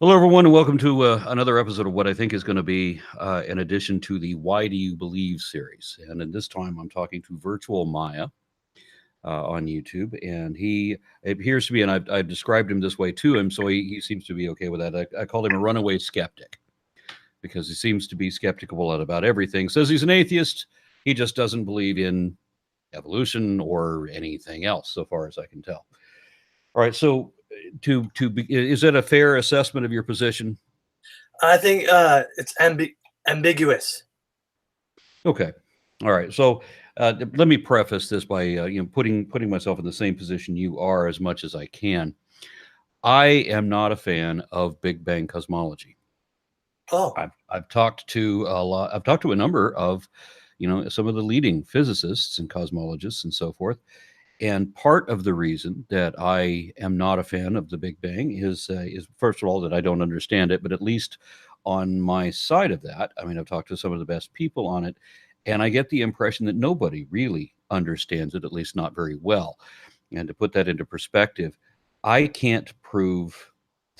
Hello, everyone, and welcome to another episode of what I think is going to be an addition to the Why Do You Believe series. And in this time, I'm talking to Virtual Maya on YouTube. And he appears to be, and I've described him this way to him, so he seems to be okay with that. I call him a runaway skeptic because he seems to be skeptical about everything. Says he's an atheist. He just doesn't believe in evolution or anything else, so far as I can tell. All right, so is that a fair assessment of your position? I think it's ambiguous. Okay. All right. So let me preface this by putting myself in the same position you are as much as I can. I am not a fan of Big Bang cosmology. Oh, I've talked to a lot. I've talked to a number of, some of the leading physicists and cosmologists and so forth. And part of the reason that I am not a fan of the Big Bang is first of all that I don't understand it, but at least on my side of that, I mean, I've talked to some of the best people on it, and I get the impression that nobody really understands it, at least not very well. And to put that into perspective, I can't prove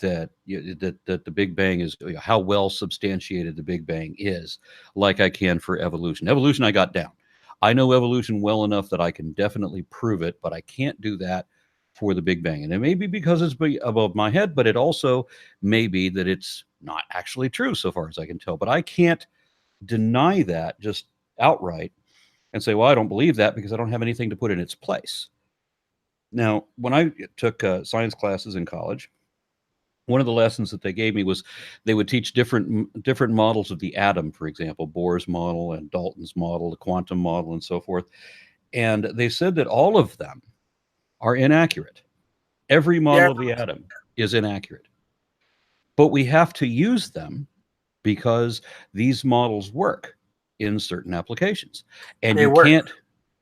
that the Big Bang is how well substantiated the Big Bang is, like I can for evolution. Evolution, I got down. I know evolution well enough that I can definitely prove it, but I can't do that for the Big Bang. And it may be because it's above my head, but it also may be that it's not actually true so far as I can tell. But I can't deny that just outright and say, well, I don't believe that because I don't have anything to put in its place. Now, when I took science classes in college, one of the lessons that they gave me was they would teach different models of the atom, for example, Bohr's model and Dalton's model, the quantum model, and so forth. And they said that all of them are inaccurate. Every model yeah, of the atom is inaccurate. But we have to use them because these models work in certain applications. And they you work. can't,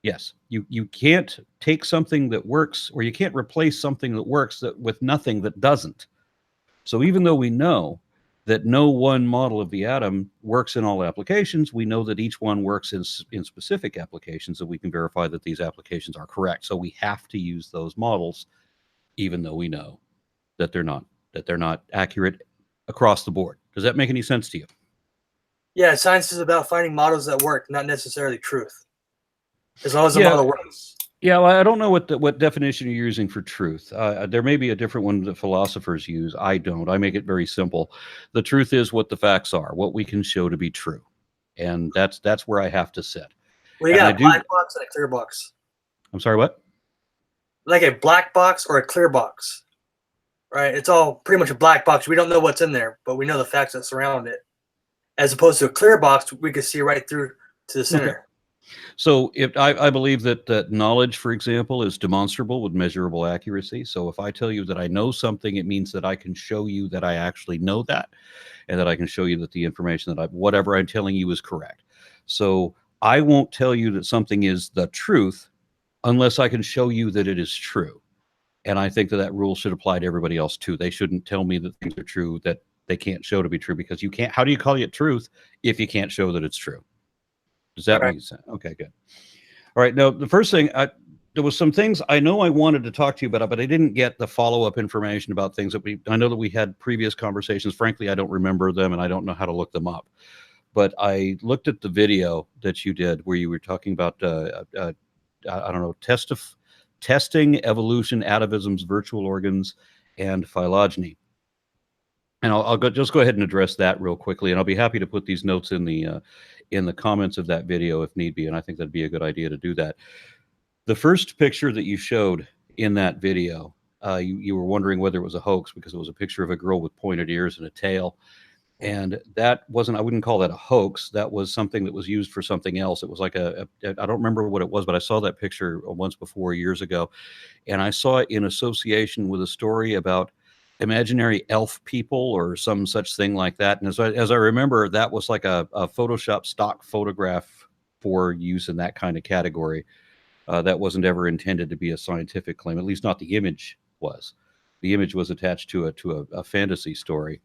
yes, you can't take something that works, or you can't replace something that works with nothing that doesn't. So even though we know that no one model of the atom works in all applications, we know that each one works in specific applications, and we can verify that these applications are correct. So we have to use those models, even though we know that they're not accurate across the board. Does that make any sense to you? Yeah, science is about finding models that work, not necessarily truth. As long as the Yeah, model works. yeah. Well, I don't know what definition you're using for truth. There may be a different one that philosophers use. I don't. I make it very simple. The truth is what the facts are, what we can show to be true, and that's where I have to sit. We And I got a do. black box and a clear box. I'm sorry. What? Like a black box or a clear box. Right? It's all pretty much a black box. We don't know what's in there, but we know the facts that surround it. As opposed to a clear box, we can see right through to the center. Okay. So if I believe that knowledge, for example, is demonstrable with measurable accuracy. So if I tell you that I know something, it means that I can show you that I actually know that, and that I can show you that the information that whatever I'm telling you is correct. So I won't tell you that something is the truth unless I can show you that it is true. And I think that rule should apply to everybody else too. They shouldn't tell me that things are true that they can't show to be true, because you can't. How do you call it truth if you can't show that it's true? Does that make sense? Okay, good. All right. Now, the first thing, there was some things I know I wanted to talk to you about, but I didn't get the follow-up information about things that I know that we had previous conversations. Frankly, I don't remember them, and I don't know how to look them up. But I looked at the video that you did where you were talking about, I don't know, testing evolution, atavisms, virtual organs, and phylogeny. And I'll just go ahead and address that real quickly, and I'll be happy to put these notes in the comments of that video if need be, and I think that'd be a good idea to do that. The first picture that you showed in that video, you were wondering whether it was a hoax because it was a picture of a girl with pointed ears and a tail, and that wasn't. I wouldn't call that a hoax. That was something that was used for something else. It was like I don't remember what it was, but I saw that picture once before years ago, and I saw it in association with a story about imaginary elf people or some such thing like that. And as I remember, that was like a Photoshop stock photograph for use in that kind of category. That wasn't ever intended to be a scientific claim, at least not the image was. The image was attached to a fantasy story.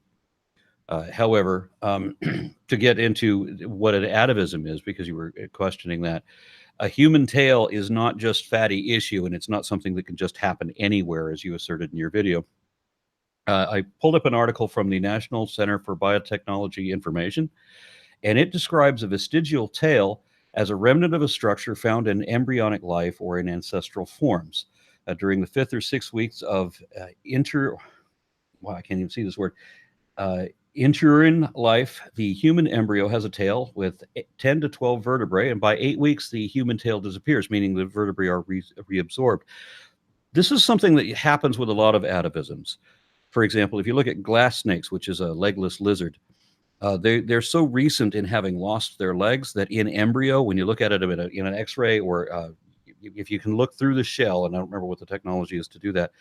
However, to get into what an atavism is, because you were questioning that, a human tail is not just fatty issue, and it's not something that can just happen anywhere, as you asserted in your video. I pulled up an article from the National Center for Biotechnology Information, and it describes a vestigial tail as a remnant of a structure found in embryonic life or in ancestral forms. During the 5th or 6th weeks of I can't even see this word, intrauterine life, the human embryo has a tail with 10 to 12 vertebrae, and by 8 weeks, the human tail disappears, meaning the vertebrae are reabsorbed. This is something that happens with a lot of atavisms. For example, if you look at glass snakes, which is a legless lizard, they're so recent in having lost their legs that in embryo, when you look at it in an X-ray, or if you can look through the shell, and I don't remember what the technology is to do that,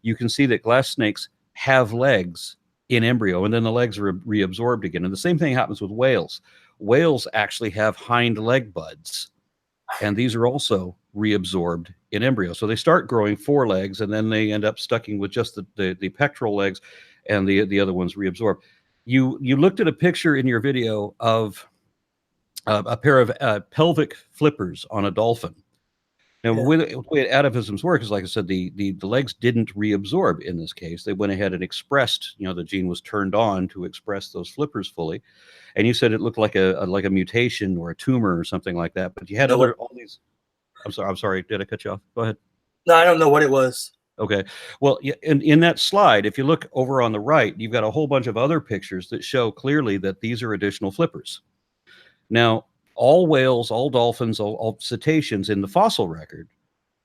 you can see that glass snakes have legs in embryo, and then the legs are reabsorbed again. And the same thing happens with whales. Whales actually have hind leg buds, and these are also reabsorbed in embryo. So they start growing 4 legs, and then they end up stucking with just the pectoral legs, and the other ones reabsorb. You looked at a picture in your video of a pair of pelvic flippers on a dolphin. Now, the way atavisms work is, like I said, the legs didn't reabsorb in this case. They went ahead and expressed, the gene was turned on to express those flippers fully. And you said it looked like a mutation or a tumor or something like that. But you had all these. I'm sorry. Did I cut you off? Go ahead. No, I don't know what it was. Okay. Well, in that slide, if you look over on the right, you've got a whole bunch of other pictures that show clearly that these are additional flippers. Now, all whales, all dolphins, all cetaceans in the fossil record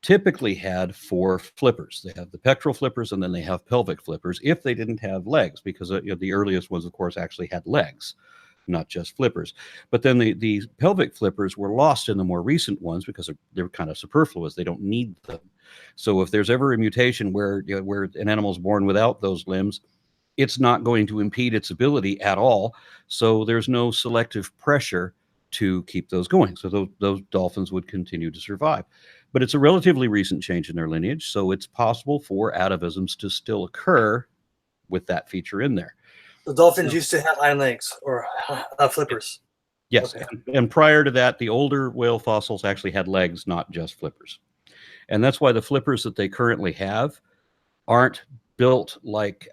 typically had 4 flippers. They have the pectoral flippers, and then they have pelvic flippers if they didn't have legs, because the earliest ones, of course, actually had legs, not just flippers. But then the pelvic flippers were lost in the more recent ones because they're kind of superfluous. They don't need them. So if there's ever a mutation where an animal's born without those limbs, it's not going to impede its ability at all. So there's no selective pressure to keep those going. So those dolphins would continue to survive. But it's a relatively recent change in their lineage, so it's possible for atavisms to still occur with that feature in there. The dolphins used to have hind legs or flippers. Yes, okay. And prior to that, the older whale fossils actually had legs, not just flippers. And that's why the flippers that they currently have aren't built like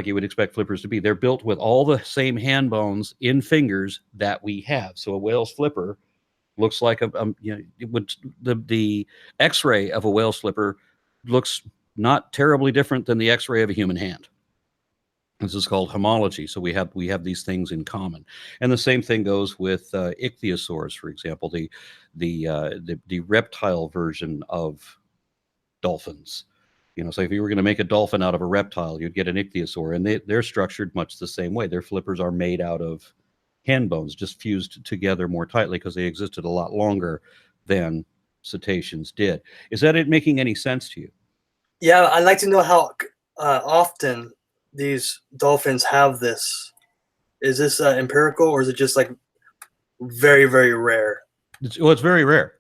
you would expect flippers to be. They're built with all the same hand bones in fingers that we have. So a whale's flipper looks like the X-ray of a whale's flipper looks not terribly different than the X-ray of a human hand. This is called homology. So we have these things in common, and the same thing goes with ichthyosaurs, for example, the reptile version of dolphins. So if you were going to make a dolphin out of a reptile, you'd get an ichthyosaur, and they're structured much the same way. Their flippers are made out of hand bones, just fused together more tightly because they existed a lot longer than cetaceans did. Is that it making any sense to you? Yeah, I'd like to know how often these dolphins have this. Is this empirical, or is it just like very, very rare? It's very rare.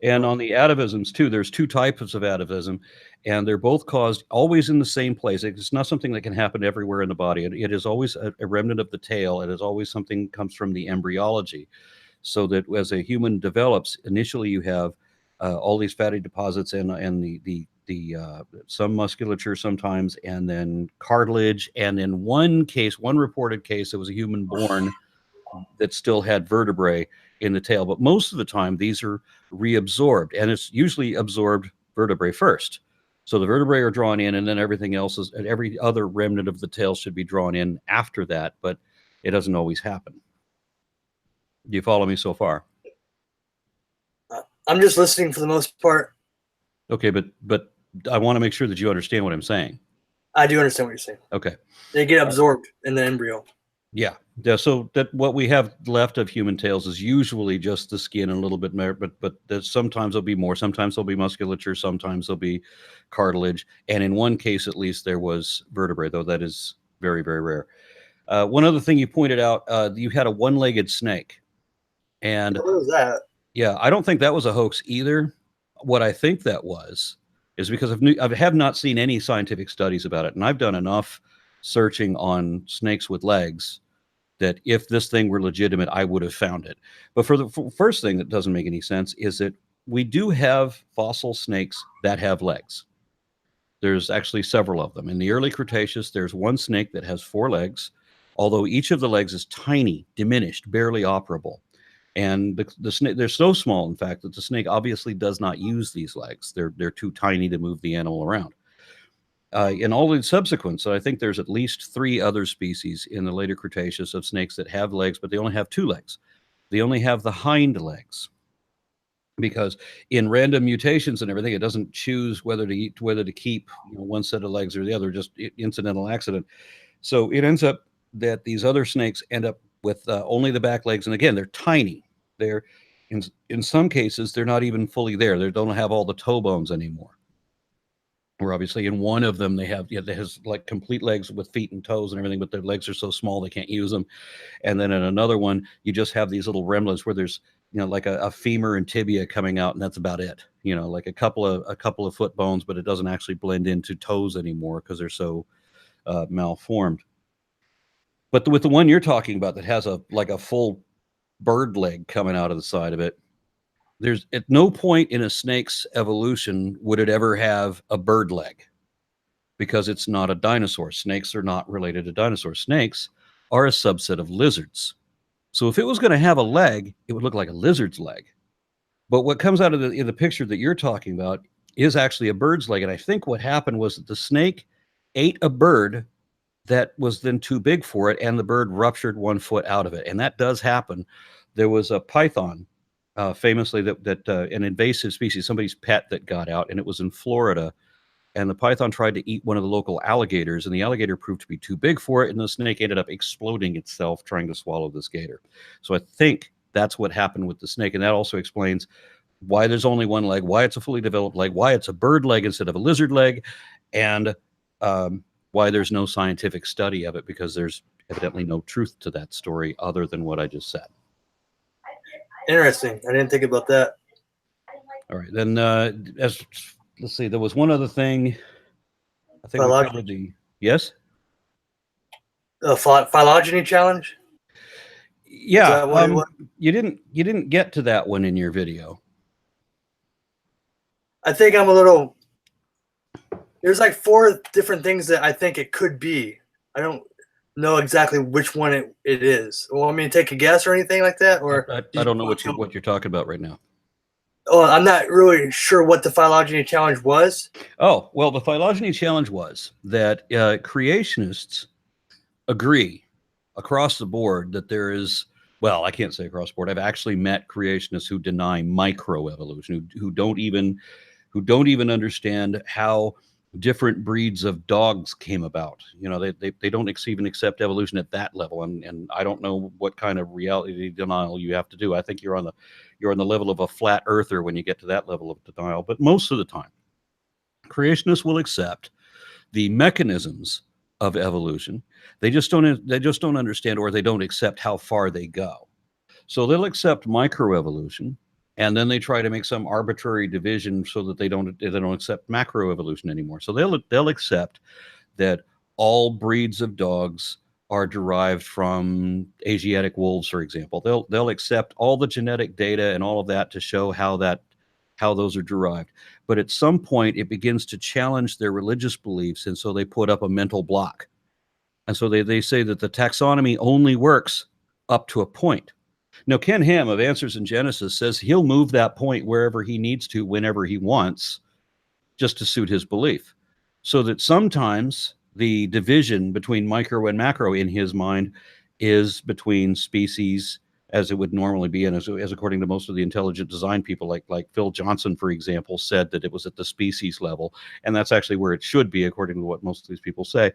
And on the atavisms too, there's 2 types of atavism, and they're both caused always in the same place. It's not something that can happen everywhere in the body. It is always a remnant of the tail. It is always something comes from the embryology. So that as a human develops, initially you have all these fatty deposits and the some musculature sometimes, and then cartilage, and in one reported case, it was a human born that still had vertebrae in the tail. But most of the time, these are reabsorbed, and it's usually absorbed vertebrae first. So the vertebrae are drawn in, and then everything else and every other remnant of the tail should be drawn in after that, but it doesn't always happen. Do you follow me so far? I'm just listening for the most part. Okay, but I want to make sure that you understand what I'm saying. I do understand what you're saying. Okay. They get absorbed in the embryo. Yeah. So that what we have left of human tails is usually just the skin and a little bit more, but sometimes there'll be more. Sometimes there'll be musculature. Sometimes there'll be cartilage. And in one case, at least, there was vertebrae, though that is very, very rare. One other thing you pointed out, you had a one-legged snake. And what was that? Yeah, I don't think that was a hoax either. What I think that was is because I have not seen any scientific studies about it, and I've done enough searching on snakes with legs that if this thing were legitimate, I would have found it. But for the first thing that doesn't make any sense is that we do have fossil snakes that have legs. There's actually several of them. In the early Cretaceous, there's one snake that has 4 legs, although each of the legs is tiny, diminished, barely operable. And the snake, they're so small, in fact, that the snake obviously does not use these legs. They're too tiny to move the animal around. In all the subsequent, so I think there's at least 3 other species in the later Cretaceous of snakes that have legs, but they only have 2 legs. They only have the hind legs, because in random mutations and everything, it doesn't choose whether to keep one set of legs or the other, just incidental accident. So it ends up that these other snakes end up with only the back legs, and again, they're tiny. They're in some cases they're not even fully there. They don't have all the toe bones anymore. Or obviously in one of them they has like complete legs with feet and toes and everything, but their legs are so small they can't use them. And then in another one, you just have these little remnants where there's like a femur and tibia coming out, and that's about it. Like a couple of foot bones, but it doesn't actually blend into toes anymore because they're so malformed. But with the one you're talking about that has a full bird leg coming out of the side of it, there's at no point in a snake's evolution would it ever have a bird leg, because it's not a dinosaur. Snakes are not related to dinosaurs. Snakes are a subset of lizards. So if it was going to have a leg, it would look like a lizard's leg. But what comes out of in the picture that you're talking about is actually a bird's leg. And I think what happened was that the snake ate a bird that was then too big for it, and the bird ruptured 1 foot out of it. And that does happen. There was a python, famously, that an invasive species, somebody's pet, that got out, and it was in Florida. And the python tried to eat one of the local alligators, and the alligator proved to be too big for it, and the snake ended up exploding itself trying to swallow this gator. So I think that's what happened with the snake, and that also explains why there's only 1 leg, why it's a fully developed leg, why it's a bird leg instead of a lizard leg, and why there's no scientific study of it, because there's evidently no truth to that story other than what I just said. Interesting. I didn't think about that. All right, then let's see. There was one other thing. I think we covered the yes. The phylogeny challenge. Yeah, you didn't get to that one in your video. I think I'm a little. There's like 4 different things that I think it could be. I don't know exactly which one it is. Want me to take a guess or anything like that? Or I don't know what you're talking about right now. Oh, I'm not really sure what the phylogeny challenge was. Oh, well, the phylogeny challenge was that creationists agree across the board that there is, well, I can't say across the board. I've actually met creationists who deny microevolution, who don't even understand how different breeds of dogs came about. They don't even accept evolution at that level, and I don't know what kind of reality denial you have to do. I think you're on the level of a flat earther when you get to that level of denial. But most of the time, creationists will accept the mechanisms of evolution. They just don't understand, or they don't accept how far they go. So they'll accept microevolution, and then they try to make some arbitrary division so that they don't accept macroevolution anymore. So they'll accept that all breeds of dogs are derived from Asiatic wolves, for example. They'll accept all the genetic data and all of that to show how those are derived. But at some point, it begins to challenge their religious beliefs, and so they put up a mental block. And so they say that the taxonomy only works up to a point. Now, Ken Ham of Answers in Genesis says he'll move that point wherever he needs to, whenever he wants, just to suit his belief. So that sometimes the division between micro and macro in his mind is between species, as it would normally be, and as according to most of the intelligent design people, like Phil Johnson, for example, said that it was at the species level, and that's actually where it should be, according to what most of these people say.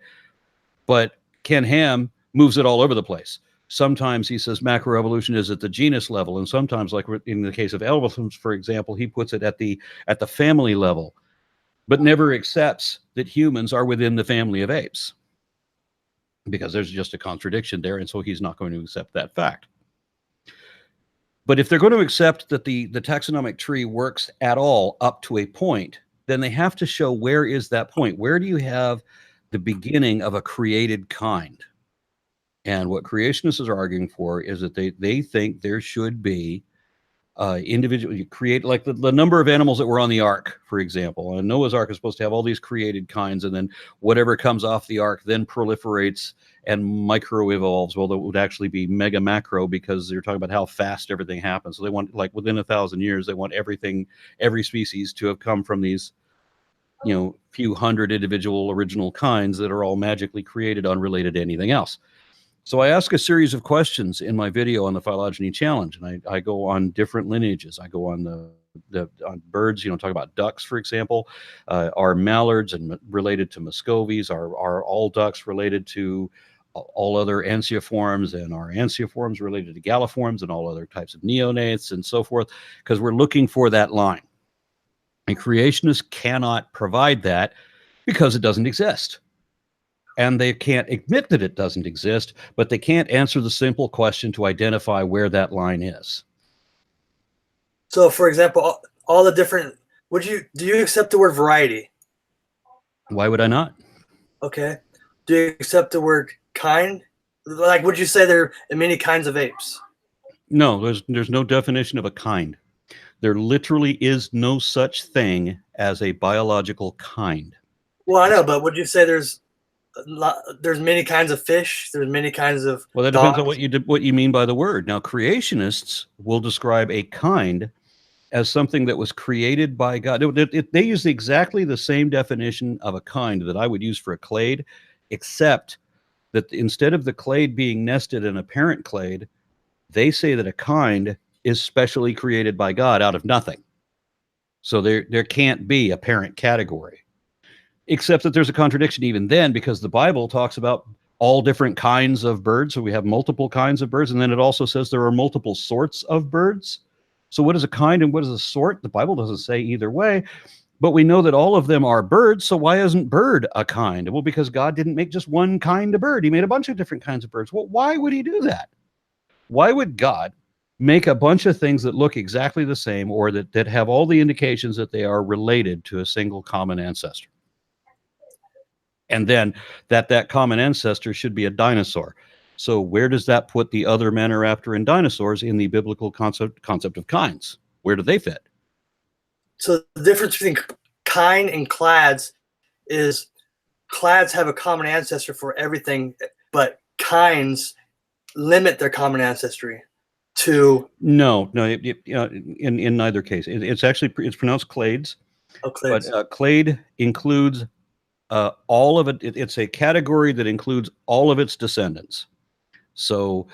But Ken Ham moves it all over the place. Sometimes he says macroevolution is at the genus level, and sometimes, like in the case of elephants, for example, he puts it at the family level, but never accepts that humans are within the family of apes, because there's just a contradiction there, and so he's not going to accept that fact. But if they're going to accept that the taxonomic tree works at all up to a point, then they have to show where is that point. Where do you have the beginning of a created kind? And what creationists are arguing for is that they think there should be individual, you create like the number of animals that were on the ark, for example. And Noah's Ark is supposed to have all these created kinds, and then whatever comes off the ark then proliferates and micro evolves. Well, that would actually be mega macro, because they're talking about how fast everything happens. So they want, like, within 1,000 years, they want everything, every species to have come from these, you know, few hundred individual original kinds that are all magically created, unrelated to anything else. So I ask a series of questions in my video on the Phylogeny Challenge, and I go on different lineages. I go on on birds, you know, talk about ducks, for example. Are mallards and related to Muscovies? Are all ducks related to all other ansioforms, and are ansioforms related to galliforms and all other types of neonates and so forth? Because we're looking for that line. And creationists cannot provide that because it doesn't exist. And they can't admit that it doesn't exist, but they can't answer the simple question to identify where that line is. So, for example, all the different, do you accept the word variety? Why would I not? Okay. Do you accept the word kind? Like, would you say there are many kinds of apes? No, there's no definition of a kind. There literally is no such thing as a biological kind. Well, I know, but would you say there's many kinds of fish? There's many kinds of Well, that dogs? depends on what you mean by the word. Now, creationists will describe a kind as something that was created by God. They use exactly the same definition of a kind that I would use for a clade, except that instead of the clade being nested in a parent clade, they say that a kind is specially created by God out of nothing. So there can't be a parent category, except that there's a contradiction even then, because the Bible talks about all different kinds of birds. So we have multiple kinds of birds, and then it also says there are multiple sorts of birds. So what is a kind and what is a sort? The Bible doesn't say either way, but we know that all of them are birds. So why isn't bird a kind? Well, because God didn't make just one kind of bird. He made a bunch of different kinds of birds. Well, why would he do that? Why would God make a bunch of things that look exactly the same, or that have all the indications that they are related to a single common ancestor? And then that common ancestor should be a dinosaur. So where does that put the other Maniraptor and dinosaurs in the biblical concept of kinds? Where do they fit? So the difference between kind and clades is clades have a common ancestor for everything, but kinds limit their common ancestry to no. In neither case, it's pronounced clades. oh, clades. But clade includes all of it. It's a category that includes all of its descendants. So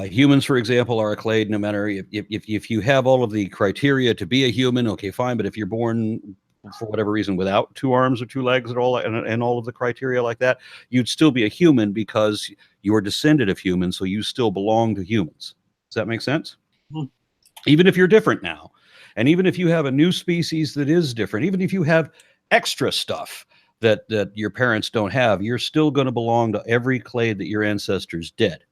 humans, for example, are a clade. No matter if you have all of the criteria to be a human, okay, fine. But if you're born for whatever reason without 2 arms or 2 legs and all of the criteria like that, you'd still be a human because you're descended of humans, so you still belong to humans. Does that make sense? Mm-hmm. Even if you're different now, and even if you have a new species that is different, even if you have extra stuff that your parents don't have, you're still going to belong to every clade that your ancestors did.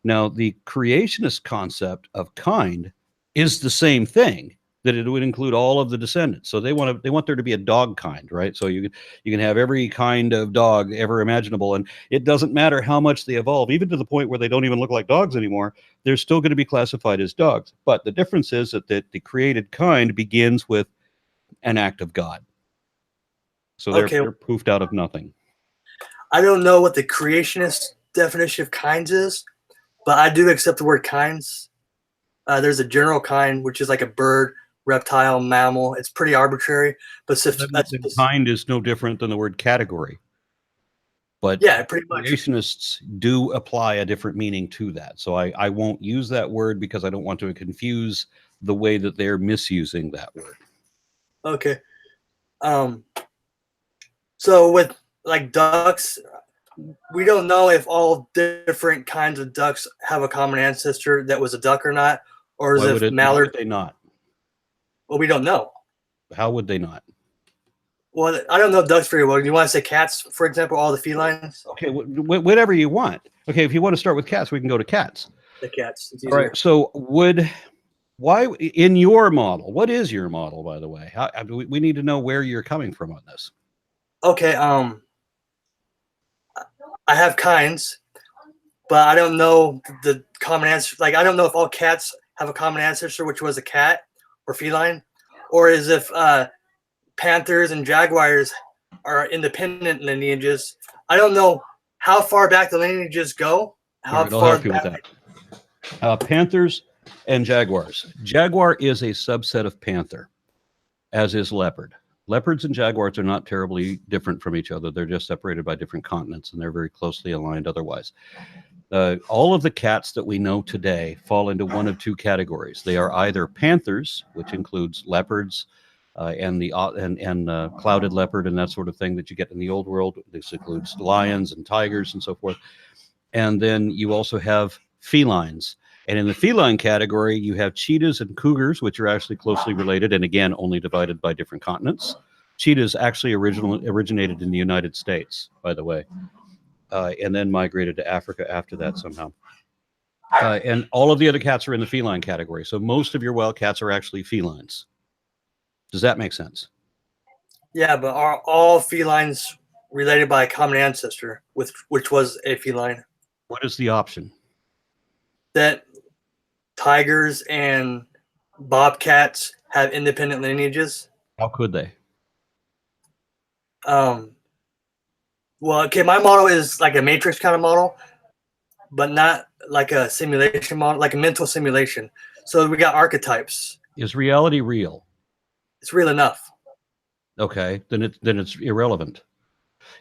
Now, the creationist concept of kind is the same thing, that it would include all of the descendants. So they want there to be a dog kind, right? So you can have every kind of dog ever imaginable, and it doesn't matter how much they evolve, even to the point where they don't even look like dogs anymore. They're still going to be classified as dogs. But the difference is that the created kind begins with an act of God. So they're poofed out of nothing. I don't know what the creationist definition of kinds is, but I do accept the word kinds. There's a general kind, which is like a bird, reptile, mammal. It's pretty arbitrary, but kind is no different than the word category. But yeah, pretty much. Creationists do apply a different meaning to that. So I won't use that word because I don't want to confuse the way that they're misusing that word. Okay. So with like ducks, we don't know if all different kinds of ducks have a common ancestor that was a duck or not, or is it mallard? Why would they not? Well, we don't know. How would they not? Well, I don't know ducks very well. Do you want to say cats, for example, all the felines? Okay, whatever you want. Okay, if you want to start with cats, we can go to cats. The cats. It's all right. So why in your model? What is your model, by the way? We need to know where you're coming from on this. Okay. I have kinds, but I don't know the common answer. Like, I don't know if all cats have a common ancestor, which was a cat or feline, or is if panthers and jaguars are independent lineages. I don't know how far back the lineages go. How I'll far help you with that. Panthers and jaguars. Jaguar is a subset of panther, as is leopard. Leopards and jaguars are not terribly different from each other. They're just separated by different continents, and they're very closely aligned otherwise. All of the cats that we know today fall into one of two categories. They are either panthers, which includes leopards and clouded leopard and that sort of thing that you get in the old world. This includes lions and tigers and so forth. And then you also have felines. And in the feline category, you have cheetahs and cougars, which are actually closely related, and again, only divided by different continents. Cheetahs actually originated in the United States, by the way, and then migrated to Africa after that somehow. And all of the other cats are in the feline category. So most of your wild cats are actually felines. Does that make sense? Yeah, but are all felines related by a common ancestor, which was a feline? What is the option? That tigers and bobcats have independent lineages. How could they? Well, okay, my model is like a matrix kind of model, but not like a simulation model, like a mental simulation. So we got archetypes. Is reality real? It's real enough. Okay, then it's irrelevant.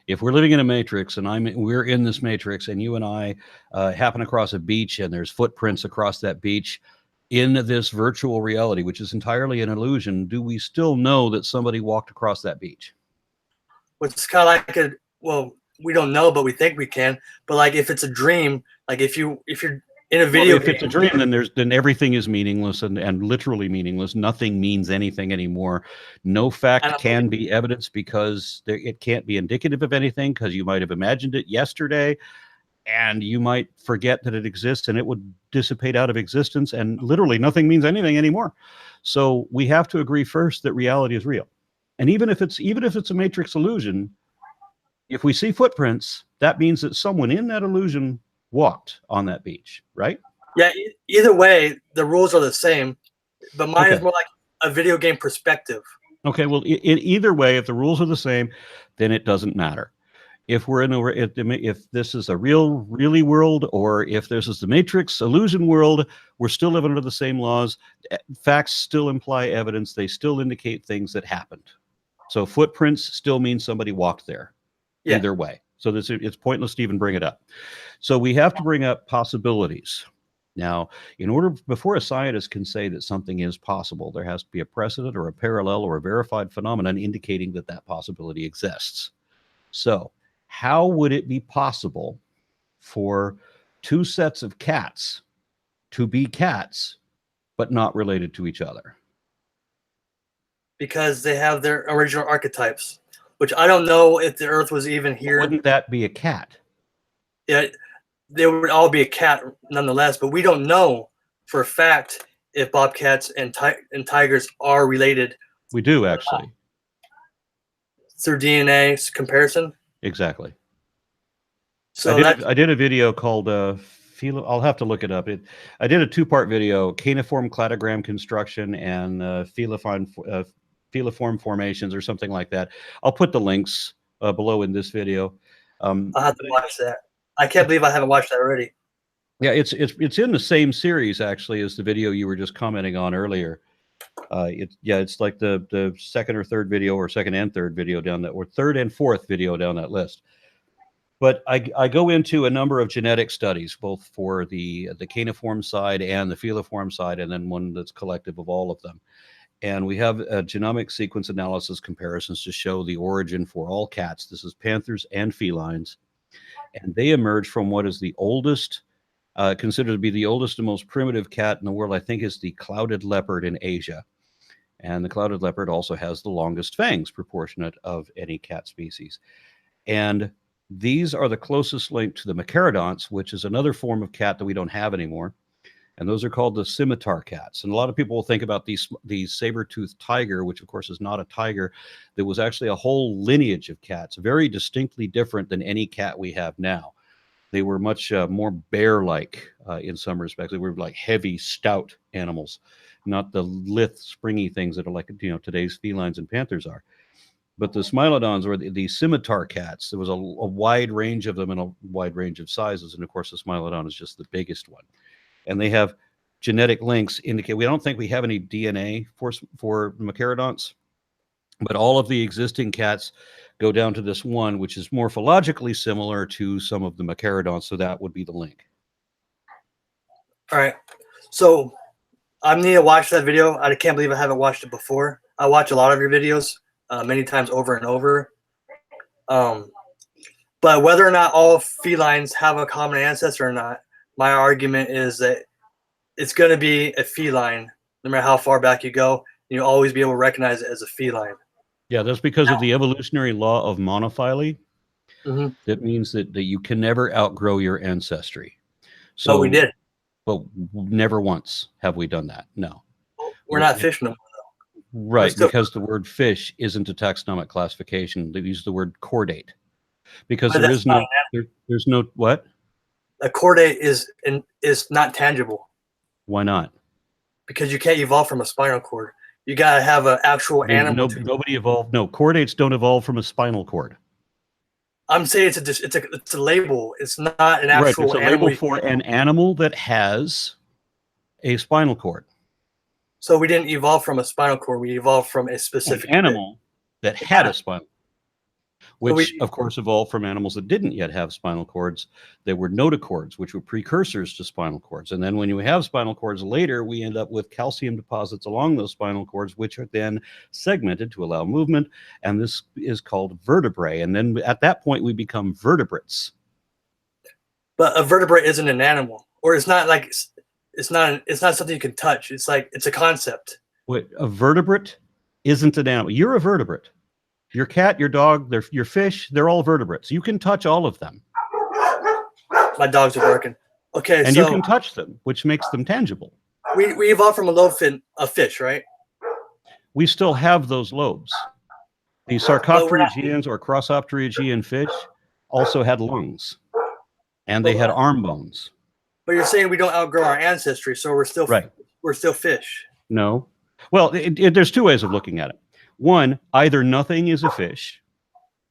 If we're living in a matrix and we're in this matrix and you and I happen across a beach and there's footprints across that beach in this virtual reality, which is entirely an illusion, do we still know that somebody walked across that beach? Well, it's kind of like we don't know, but we think we can. But like if it's a dream, like if you're in a video game, if it's a dream, then everything is meaningless and literally meaningless. Nothing means anything anymore. No fact can be evidence because it can't be indicative of anything, because you might have imagined it yesterday and you might forget that it exists and it would dissipate out of existence, and literally nothing means anything anymore. So we have to agree first that reality is real. And even if it's a matrix illusion, if we see footprints, that means that someone in that illusion walked on that beach, right? Yeah, either way, the rules are the same, but mine is more like a video game perspective. Okay, well, either way, if the rules are the same, then it doesn't matter. If we're if this is a really world, or if this is the Matrix illusion world, we're still living under the same laws. Facts still imply evidence. They still indicate things that happened. So footprints still mean somebody walked there. Yeah. Either way. So it's pointless to even bring it up. So we have to bring up possibilities. Now, before a scientist can say that something is possible, there has to be a precedent or a parallel or a verified phenomenon indicating that that possibility exists. So how would it be possible for two sets of cats to be cats, but not related to each other? Because they have their original archetypes, which I don't know if the Earth was even here. Wouldn't that be a cat? Yeah, they would all be a cat nonetheless, but we don't know for a fact if bobcats and tigers are related. We do, actually. Through DNA comparison? Exactly. So I did a video called I'll have to look it up. I did a two-part video: caniform cladogram construction and feliform formations, or something like that. I'll put the links below in this video. I'll have to watch that. I can't believe I haven't watched that already. Yeah, it's in the same series actually as the video you were just commenting on earlier. It's like the second or third video, or second and third video down that, or third and fourth video down that list. But I go into a number of genetic studies, both for the caniform side and the feliform side, and then one that's collective of all of them. And we have a genomic sequence analysis comparisons to show the origin for all cats. This is panthers and felines. And they emerge from what is the oldest, considered to be the oldest and most primitive cat in the world, I think, is the clouded leopard in Asia. And the clouded leopard also has the longest fangs proportionate of any cat species. And these are the closest link to the Macarodonts, which is another form of cat that we don't have anymore. And those are called the Scimitar Cats. And a lot of people will think about the saber-toothed tiger, which of course is not a tiger. There was actually a whole lineage of cats, very distinctly different than any cat we have now. They were much more bear-like in some respects. They were like heavy, stout animals, not the lithe, springy things that are like today's felines and panthers are. But the Smilodons, or the Scimitar Cats, there was a wide range of them and a wide range of sizes. And of course, the Smilodon is just the biggest one. And they have genetic links indicate, we don't think we have any DNA for Machaerodonts, but all of the existing cats go down to this one, which is morphologically similar to some of the Machaerodonts. So that would be the link. All right. So I need to watch that video. I can't believe I haven't watched it before. I watch a lot of your videos. Many times over and over. But whether or not all felines have a common ancestor or not, my argument is that it's going to be a feline, no matter how far back you go. You'll always be able to recognize it as a feline. Yeah, that's because of the evolutionary law of monophyly. Mm-hmm. That means that you can never outgrow your ancestry. So but we did. But never once have we done that. No. We're not fish no more. Right, because the word fish isn't a taxonomic classification. They use the word chordate because there is no, there's no what? A chordate is not tangible. Why not? Because you can't evolve from a spinal cord. You gotta have an actual animal. Nobody evolved. No, chordates don't evolve from a spinal cord. I'm saying it's a label. It's not an actual. Right, it's a label for an animal that has a spinal cord. So we didn't evolve from a spinal cord. We evolved from a specific animal that had a spinal, which of course evolved from animals that didn't yet have spinal cords. They were notochords, which were precursors to spinal cords. And then when you have spinal cords later, we end up with calcium deposits along those spinal cords, which are then segmented to allow movement. And this is called vertebrae. And then at that point, we become vertebrates. But a vertebrate isn't an animal, or it's not like. It's not something you can touch. It's like it's a concept. Wait, a vertebrate isn't an animal. You're a vertebrate. Your cat, your dog, your fish, they're all vertebrates. You can touch all of them. My dogs are barking. Okay, and you can touch them, which makes them tangible. We evolved from a fish, right? We still have those lobes. The Sarcopterygians or Crossopterygian fish also had lungs, and they had arm bones. But you're saying we don't outgrow our ancestry, so we're still fish. No. Well, there's two ways of looking at it. One, either nothing is a fish,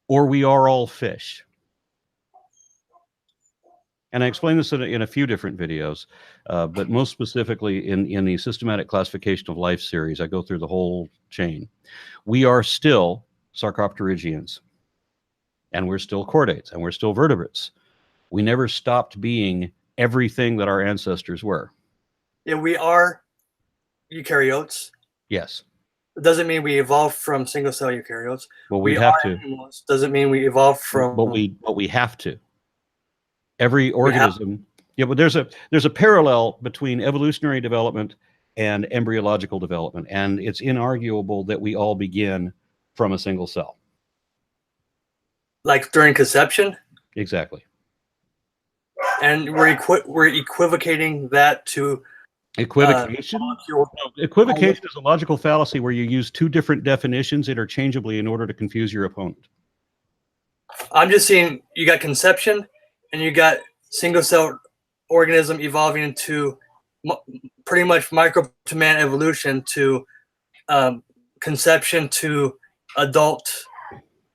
or we are all fish. And I explain this in a few different videos, but most specifically in the Systematic Classification of Life series, I go through the whole chain. We are still Sarcopterygians, and we're still chordates, and we're still vertebrates. We never stopped being everything that our ancestors were. Yeah, we are eukaryotes. Yes. It doesn't mean we evolved from single-cell eukaryotes. Well, we have to. Animals. Doesn't mean we evolved from. But we have to. Every organism. Yeah, but there's a parallel between evolutionary development and embryological development, and it's inarguable that we all begin from a single cell. Like during conception. Exactly. And we're equivocating that to equivocation. Equivocation is a logical fallacy where you use two different definitions interchangeably in order to confuse your opponent. I'm just saying you got conception and you got single cell organism evolving into pretty much micro to man evolution to conception to adult.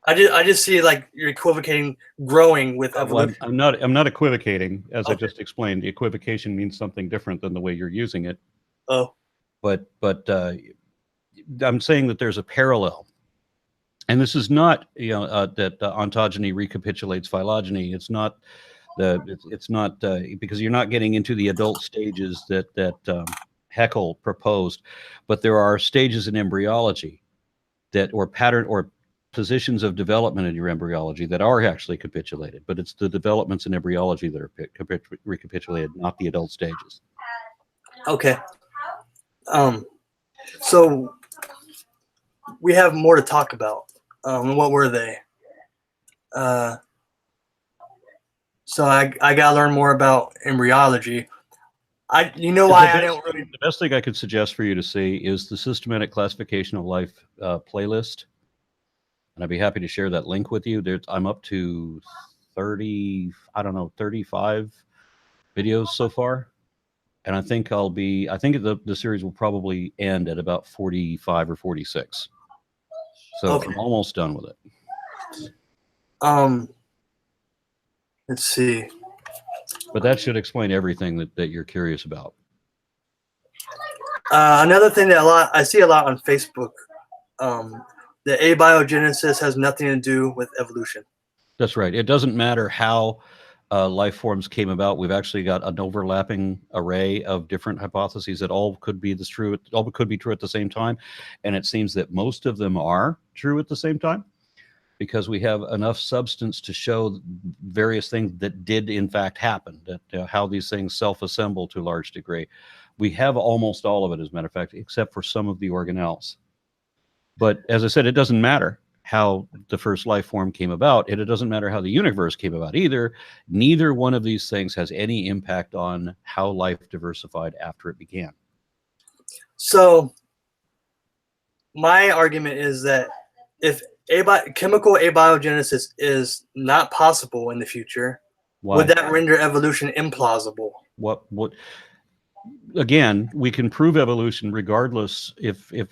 I just see like you're equivocating growing with evolution. Well, I'm not equivocating, as I just explained. The equivocation means something different than the way you're using it. Oh. But I'm saying that there's a parallel. And this is not, that ontogeny recapitulates phylogeny. It's not because you're not getting into the adult stages that Haeckel proposed, but there are stages in embryology or positions of development in your embryology that are actually capitulated, but it's the developments in embryology that are recapitulated, not the adult stages. Okay. So we have more to talk about. What were they? So I gotta learn more about embryology. I don't really. The best thing I could suggest for you to see is the Systematic Classification of Life playlist. And I'd be happy to share that link with you. I'm up to 30, I don't know, 35 videos so far. And I think the series will probably end at about 45 or 46. So Okay. I'm almost done with it. Let's see. But that should explain everything that you're curious about. Another thing that I see a lot on Facebook, the abiogenesis has nothing to do with evolution. That's right. It doesn't matter how life forms came about. We've actually got an overlapping array of different hypotheses that all could be true at the same time, and it seems that most of them are true at the same time, because we have enough substance to show various things that did in fact happen, that how these things self-assemble to a large degree. We have almost all of it, as a matter of fact, except for some of the organelles. But as I said, it doesn't matter how the first life form came about, and it doesn't matter how the universe came about either. Neither one of these things has any impact on how life diversified after it began. So my argument is that if chemical abiogenesis is not possible in the future, Why? would that render evolution implausible? What again, we can prove evolution regardless.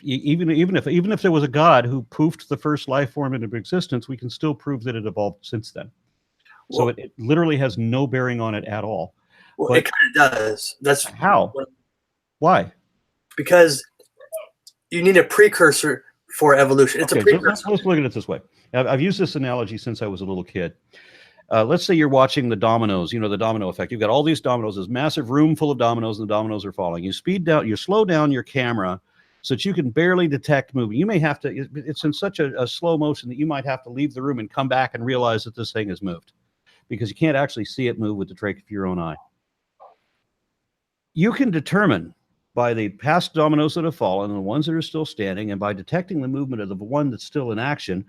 Even if there was a God who poofed the first life form into existence, we can still prove that it evolved since then. So Well, it literally has no bearing on it at all. well, But it kind of does. That's how? Why? Because you need a precursor for evolution. It's Okay, a precursor. let's look at it this way. I've used this analogy since I was a little kid. Let's say you're watching the dominoes, the domino effect. You've got all these dominoes, this massive room full of dominoes, and the dominoes are falling. You slow down your camera so that you can barely detect movement. You may have to, it's in such a slow motion that you might have to leave the room and come back and realize that this thing has moved, because you can't actually see it move with the trick of your own eye. You can determine by the past dominoes that have fallen and the ones that are still standing, and by detecting the movement of the one that's still in action,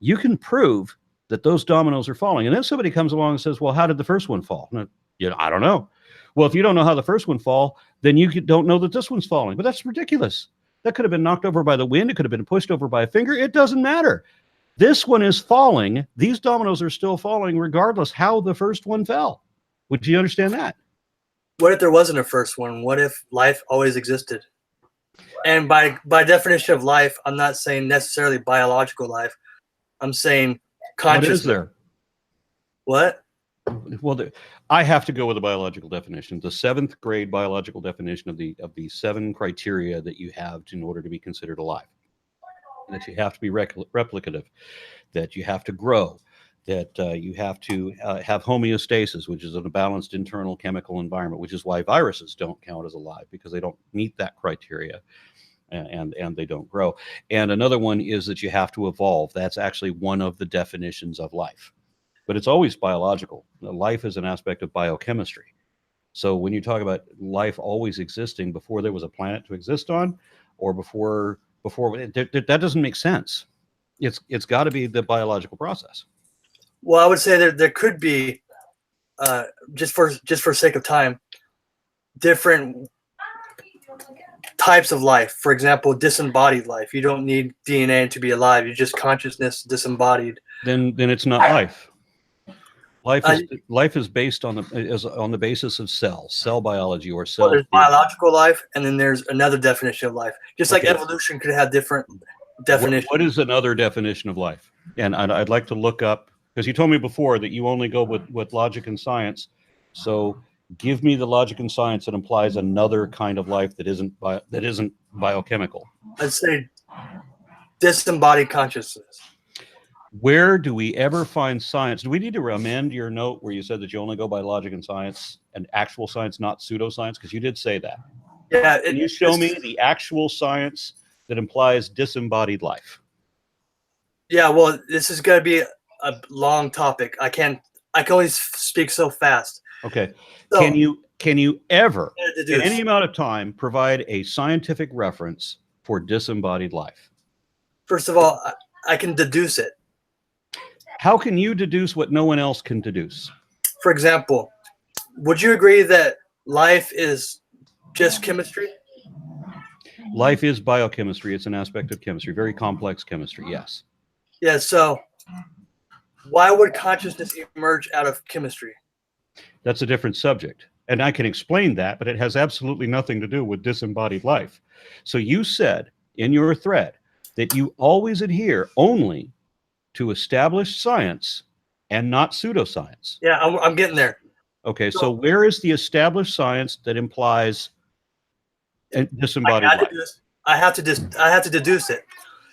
you can prove that those dominoes are falling. And then somebody comes along and says, well, how did the first one fall? And I don't know. Well, if you don't know how the first one fall, then you don't know that this one's falling. But that's ridiculous. That could have been knocked over by the wind. It could have been pushed over by a finger. It doesn't matter. This one is falling. These dominoes are still falling regardless how the first one fell. Would you understand that? What if there wasn't a first one? What if life always existed? And by definition of life, I'm not saying necessarily biological life. I'm saying consciousness. What is there? What? Well, I have to go with the biological definition, the 7th grade biological definition of the 7 criteria that you have in order to be considered alive. That you have to be replicative, that you have to grow, that you have to have homeostasis, which is a balanced internal chemical environment, which is why viruses don't count as alive, because they don't meet that criteria. And they don't grow. And another one is that you have to evolve. That's actually one of the definitions of life. But it's always biological. Life is an aspect of biochemistry. So when you talk about life always existing before there was a planet to exist on, or before that doesn't make sense. It's got to be the biological process. Well, I would say that there could be, just for sake of time, different types of life. For example, disembodied life. You don't need DNA to be alive. You're just consciousness disembodied. Then it's not life. Life is based on the basis of cell biology, or cell. Well, there's biological life, and then there's another definition of life. Just like evolution could have different definitions. What is another definition of life? And I'd like to look up, because you told me before that you only go with logic and science. So give me the logic and science that implies another kind of life that isn't biochemical. I'd say disembodied consciousness. Where do we ever find science? Do we need to amend your note where you said that you only go by logic and science, and actual science, not pseudoscience? Because you did say that. Yeah. Can you show me the actual science that implies disembodied life? Yeah. Well, this is going to be a long topic. I can only speak so fast. Okay. So, can you ever, in any amount of time, provide a scientific reference for disembodied life? First of all, I can deduce it. How can you deduce what no one else can deduce? For example, would you agree that life is just chemistry? Life is biochemistry. It's an aspect of chemistry, very complex chemistry, yes. Yeah, so Why would consciousness emerge out of chemistry? That's a different subject. And I can explain that, but it has absolutely nothing to do with disembodied life. So you said in your thread that you always adhere only to established science and not pseudoscience. Yeah, I'm getting there. Okay, so where is the established science that implies disembodied life? I have to deduce it.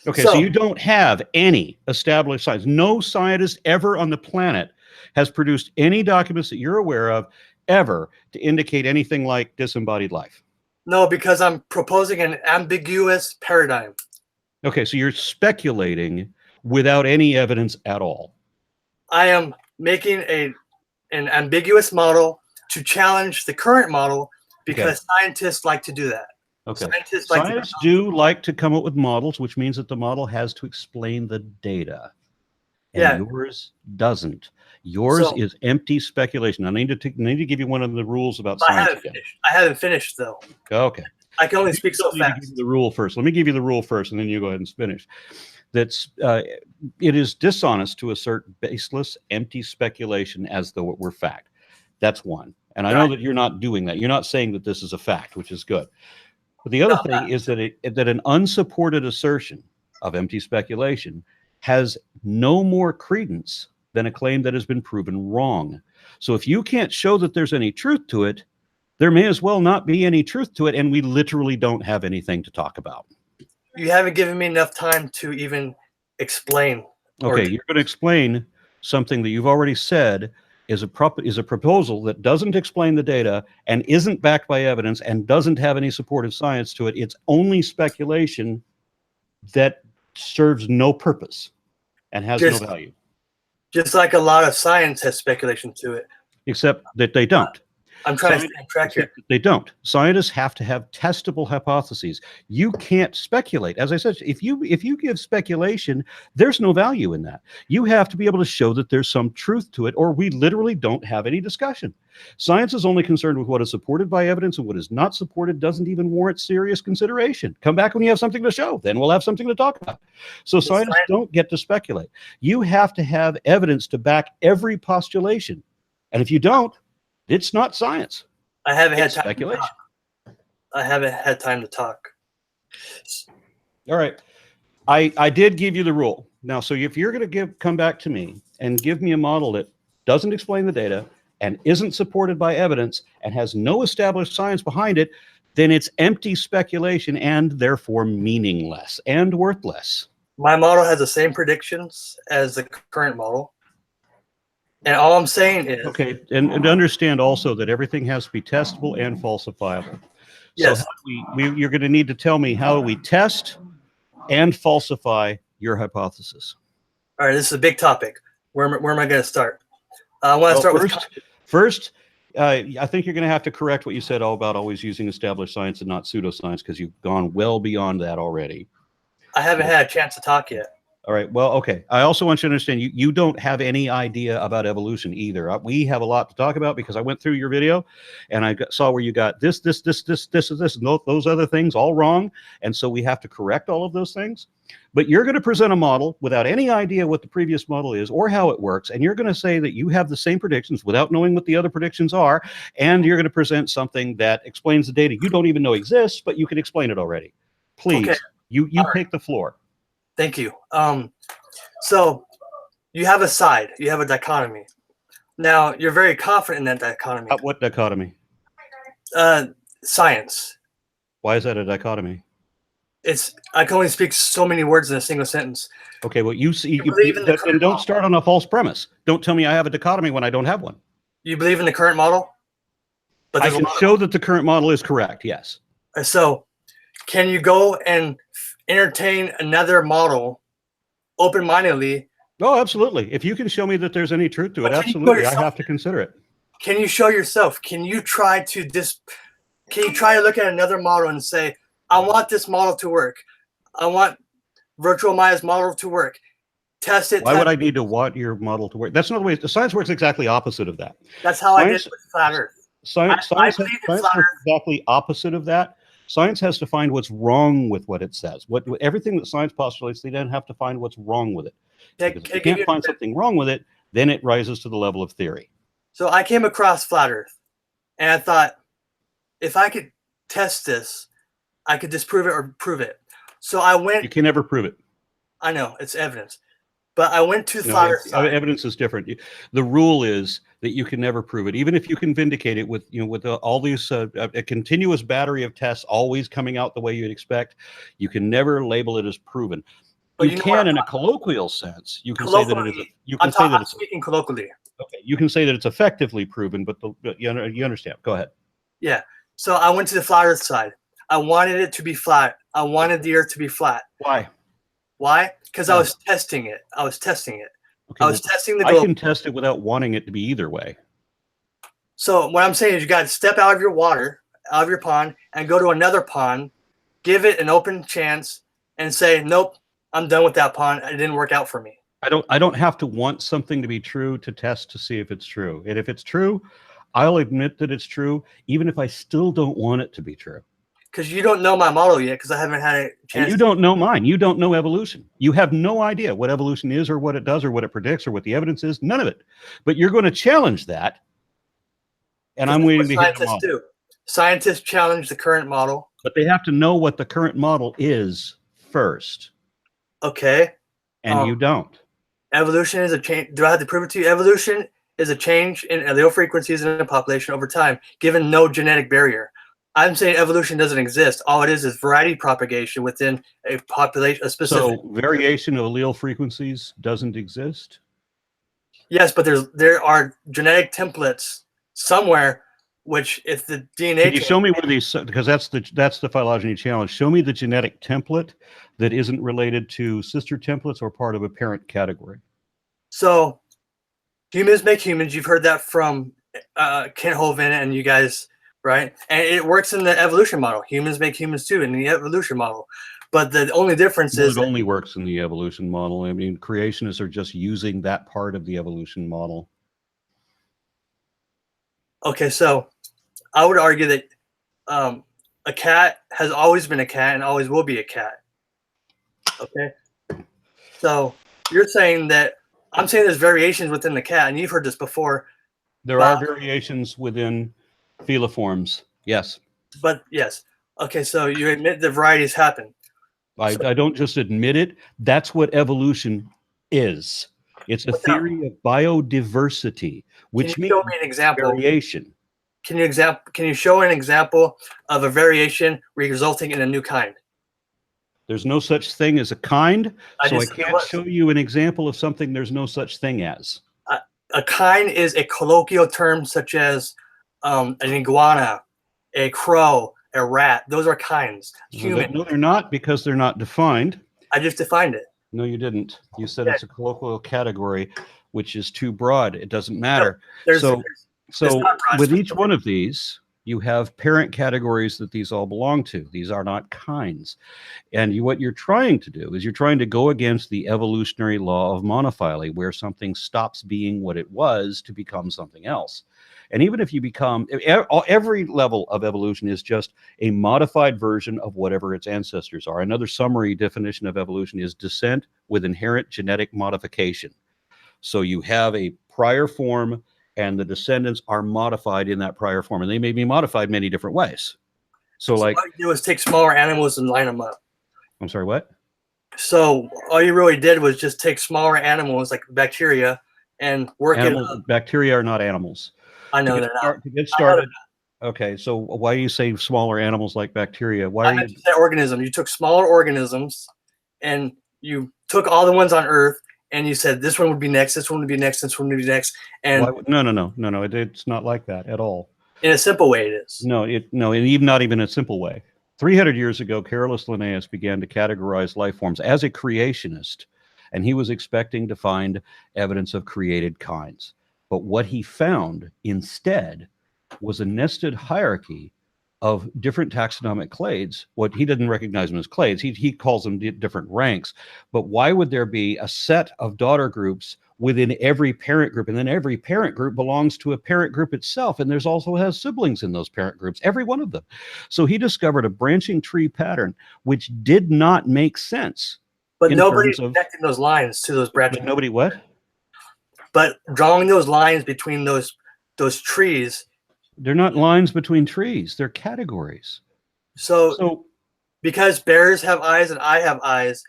Okay, so you don't have any established science. No scientist ever on the planet has produced any documents that you're aware of ever to indicate anything like disembodied life. No, because I'm proposing an ambiguous paradigm. Okay, so you're speculating without any evidence at all. I am making an ambiguous model to challenge the current model because scientists like to do that. Okay. Scientists do like to come up with models, which means that the model has to explain the data. And yours doesn't. Yours is empty speculation. I need to give you one of the rules about science. I haven't finished though. Okay. I can only speak so fast. Give you the rule first. Let me give you the rule first, and then you go ahead and finish. That's it is dishonest to assert baseless, empty speculation as though it were fact. That's one. And I know that you're not doing that. You're not saying that this is a fact, which is good. But the other thing is that that an unsupported assertion of empty speculation has no more credence than a claim that has been proven wrong. So if you can't show that there's any truth to it, there may as well not be any truth to it, and we literally don't have anything to talk about. You haven't given me enough time to even explain. Okay, you're going to explain something that you've already said is a proposal that doesn't explain the data and isn't backed by evidence and doesn't have any supportive science to it. It's only speculation that serves no purpose and has no value. Just like a lot of science has speculation to it. Except that they don't. I'm trying to track here. They don't. Scientists have to have testable hypotheses. You can't speculate. As I said, if you give speculation, there's no value in that. You have to be able to show that there's some truth to it, or we literally don't have any discussion. Science is only concerned with what is supported by evidence, and what is not supported doesn't even warrant serious consideration. Come back when you have something to show. Then we'll have something to talk about. So scientists don't get to speculate. You have to have evidence to back every postulation. And if you don't, it's not science. I haven't had time to talk. I haven't had time to talk. All right. I did give you the rule. Now, so if you're going to come back to me and give me a model that doesn't explain the data and isn't supported by evidence and has no established science behind it, then it's empty speculation and therefore meaningless and worthless. My model has the same predictions as the current model. And all I'm saying is... Okay, and understand also that everything has to be testable and falsifiable. Yes. So you're going to need to tell me how we test and falsify your hypothesis. All right, this is a big topic. Where am I going to start? I want to start first, I think you're going to have to correct what you said all about always using established science and not pseudoscience, because you've gone well beyond that already. I haven't had a chance to talk yet. All right. Well, okay. I also want you to understand you don't have any idea about evolution either. We have a lot to talk about because I went through your video and I saw where you got this, and those other things all wrong. And so we have to correct all of those things. But you're going to present a model without any idea what the previous model is or how it works. And you're going to say that you have the same predictions without knowing what the other predictions are. And you're going to present something that explains the data you don't even know exists, but you can explain it already. Please, you take the floor. Thank you. So you have a side, you have a dichotomy. Now you're very confident in that dichotomy. What dichotomy? Science. Why is that a dichotomy? I can only speak so many words in a single sentence. Okay, well, then don't start on a false premise. Don't tell me I have a dichotomy when I don't have one. You believe in the current model? But I can show that the current model is correct, yes. So can you go and entertain another model open-mindedly? Oh, absolutely. If you can show me that there's any truth to it, absolutely, I have to consider it. Can you show yourself? Can you try to look at another model and say, I want this model to work. I want virtual Maya's model to work. Test it. Why would I need to want your model to work? That's not the way. The science works exactly opposite of that. That's how I did with Flat Earth. Science works exactly opposite of that. Science has to find what's wrong with what it says. Everything that science postulates, they then have to find what's wrong with it. Because if you can't find something wrong with it, then it rises to the level of theory. So I came across flat Earth, and I thought, if I could test this, I could disprove it or prove it. So I went. You can never prove it. I know, it's evidence. But I went to the flat Earth side. Evidence is different. The rule is that you can never prove it, even if you can vindicate it with, with all these a continuous battery of tests always coming out the way you'd expect. You can never label it as proven. But you can, in a colloquial sense, you can say that it is. I'm speaking colloquially. Okay, you can say that it's effectively proven, but you understand. Go ahead. Yeah. So I went to the flat Earth side. I wanted it to be flat. I wanted the Earth to be flat. Why? Why? Because I was testing it. I was testing it. Okay, I was testing the globe. I can test it without wanting it to be either way. So what I'm saying is you got to step out of your water, out of your pond, and go to another pond, give it an open chance, and say, nope, I'm done with that pond. It didn't work out for me. I don't have to want something to be true to test to see if it's true. And if it's true, I'll admit that it's true, even if I still don't want it to be true. Because you don't know my model yet, because I haven't had a chance. And you don't know mine. You don't know evolution. You have no idea what evolution is or what it does or what it predicts or what the evidence is. None of it. But you're going to challenge that. And I'm waiting to hear the model. Do. Scientists challenge the current model. But they have to know what the current model is first. Okay. And you don't. Evolution is a change. Do I have to prove it to you? Evolution is a change in allele frequencies in a population over time, given no genetic barrier. I'm saying evolution doesn't exist. All it is variety propagation within a population, a specific. So variation of allele frequencies doesn't exist? Yes, but there are genetic templates somewhere, which if the DNA. Can you show me where these? Because that's the phylogeny challenge. Show me the genetic template that isn't related to sister templates or part of a parent category. So, humans make humans. You've heard that from Kent Hovind and you guys. Right, and it works in the evolution model. Humans make humans too in the evolution model, but the only difference is it only works in the evolution model. I mean, creationists are just using that part of the evolution model. Okay, so I would argue that a cat has always been a cat and always will be a cat. Okay, so you're saying that I'm saying there's variations within the cat, and you've heard this before. There are variations within Feliforms, yes. But yes. Okay, so you admit the varieties happen. I don't just admit it. That's what evolution is. It's a theory of biodiversity, which means show me an example? Variation. Can you show an example of a variation resulting in a new kind? There's no such thing as a kind, so I can't show you an example of something there's no such thing as. A kind is a colloquial term such as an iguana, a crow, a rat. Those are kinds. Human. No, they're not, because they're not defined. I just defined it. No, you didn't. You said it's a colloquial category, which is too broad. It doesn't matter. So with each one of these, you have parent categories that these all belong to. These are not kinds. And what you're trying to do is you're trying to go against the evolutionary law of monophyly, where something stops being what it was to become something else. And even if you become, every level of evolution is just a modified version of whatever its ancestors are. Another summary definition of evolution is descent with inherent genetic modification. So you have a prior form, and the descendants are modified in that prior form, and they may be modified many different ways. So like, all you do is take smaller animals and line them up. I'm sorry, what? So all you really did was just take smaller animals like bacteria and work it up. Bacteria are not animals. I know they're not. To get started. Okay, so why do you say smaller animals like bacteria? Why are you say organisms? You took smaller organisms and you took all the ones on Earth and you said this one would be next, this one would be next, this one would be next. And no, it's not like that at all. In a simple way, it is. No, and even not even a simple way. 300 years ago, Carolus Linnaeus began to categorize life forms as a creationist, and he was expecting to find evidence of created kinds. But what he found instead was a nested hierarchy of different taxonomic clades. What he didn't recognize them as clades, he calls them different ranks. But why would there be a set of daughter groups within every parent group? And then every parent group belongs to a parent group itself. And there's also has siblings in those parent groups, every one of them. So he discovered a branching tree pattern, which did not make sense But in nobody's terms of, connecting those lines to those branches. but nobody what? But drawing those lines between those trees. They're not lines between trees. They're categories. So because bears have eyes and I have eyes,